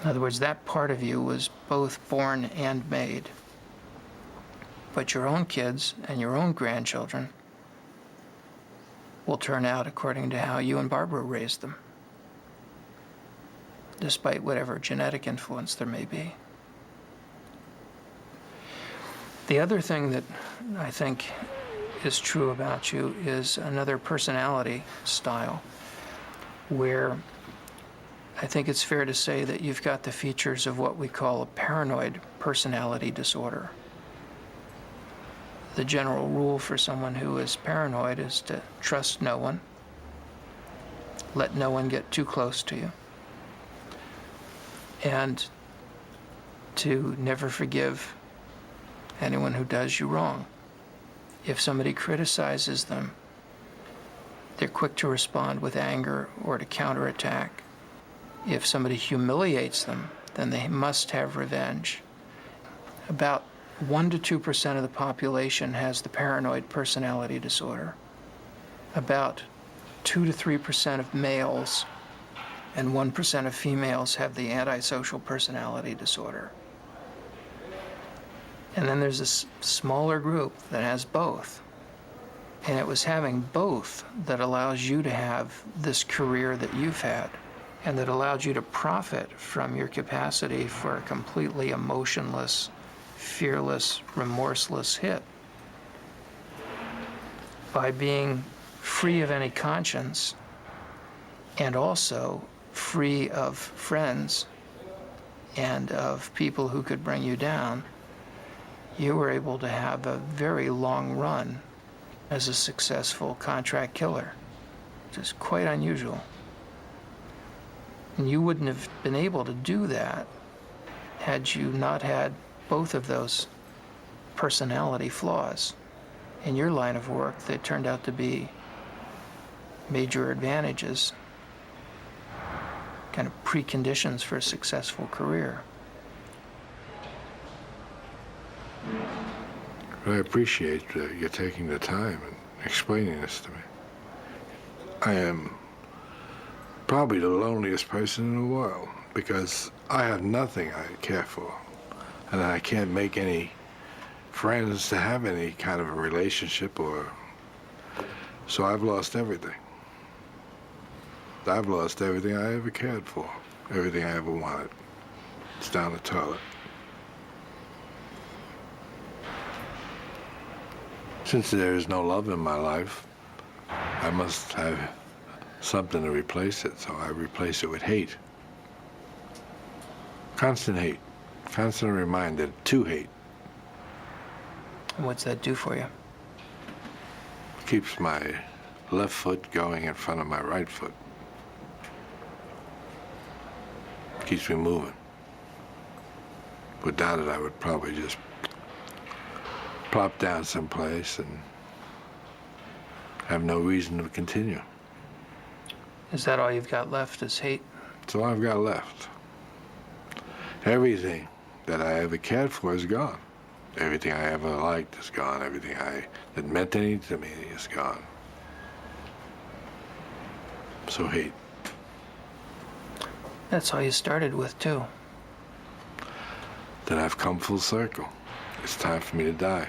In other words, that part of you was both born and made. But your own kids and your own grandchildren will turn out according to how you and Barbara raised them, despite whatever genetic influence there may be. The other thing that I think is true about you is another personality style, where I think it's fair to say that you've got the features of what we call a paranoid personality disorder. The general rule for someone who is paranoid is to trust no one, let no one get too close to you, and to never forgive anyone who does you wrong. If somebody criticizes them, they're quick to respond with anger or to counterattack. If somebody humiliates them, then they must have revenge. About 1% to 2% of the population has the paranoid personality disorder. About 2% to 3% of males and 1% of females have the antisocial personality disorder. And then there's this smaller group that has both. And it was having both that allows you to have this career that you've had. and that allowed you to profit from your capacity for a completely emotionless, fearless, remorseless hit. By being free of any conscience and also free of friends and of people who could bring you down, you were able to have a very long run as a successful contract killer, which is quite unusual. And you wouldn't have been able to do that had you not had both of those personality flaws in your line of work that turned out to be major advantages, kind of preconditions for a successful career. I appreciate you taking the time and explaining this to me. I am probably the loneliest person in the world because I have nothing I care for, and I can't make any friends to have any kind of a relationship, so I've lost everything. I've lost everything I ever cared for, everything I ever wanted. It's down the toilet. Since there is no love in my life, I must have something to replace it, so I replace it with hate. Constant hate. Constant reminder to hate. And what's that do for you? Keeps my left foot going in front of my right foot. Keeps me moving. Without it, I would probably just plop down someplace and have no reason to continue. Is that all you've got left is hate? That's all I've got left. Everything that I ever cared for is gone. Everything I ever liked is gone. Everything that meant anything to me is gone. So hate. That's all you started with, too. Then I've come full circle. It's time for me to die.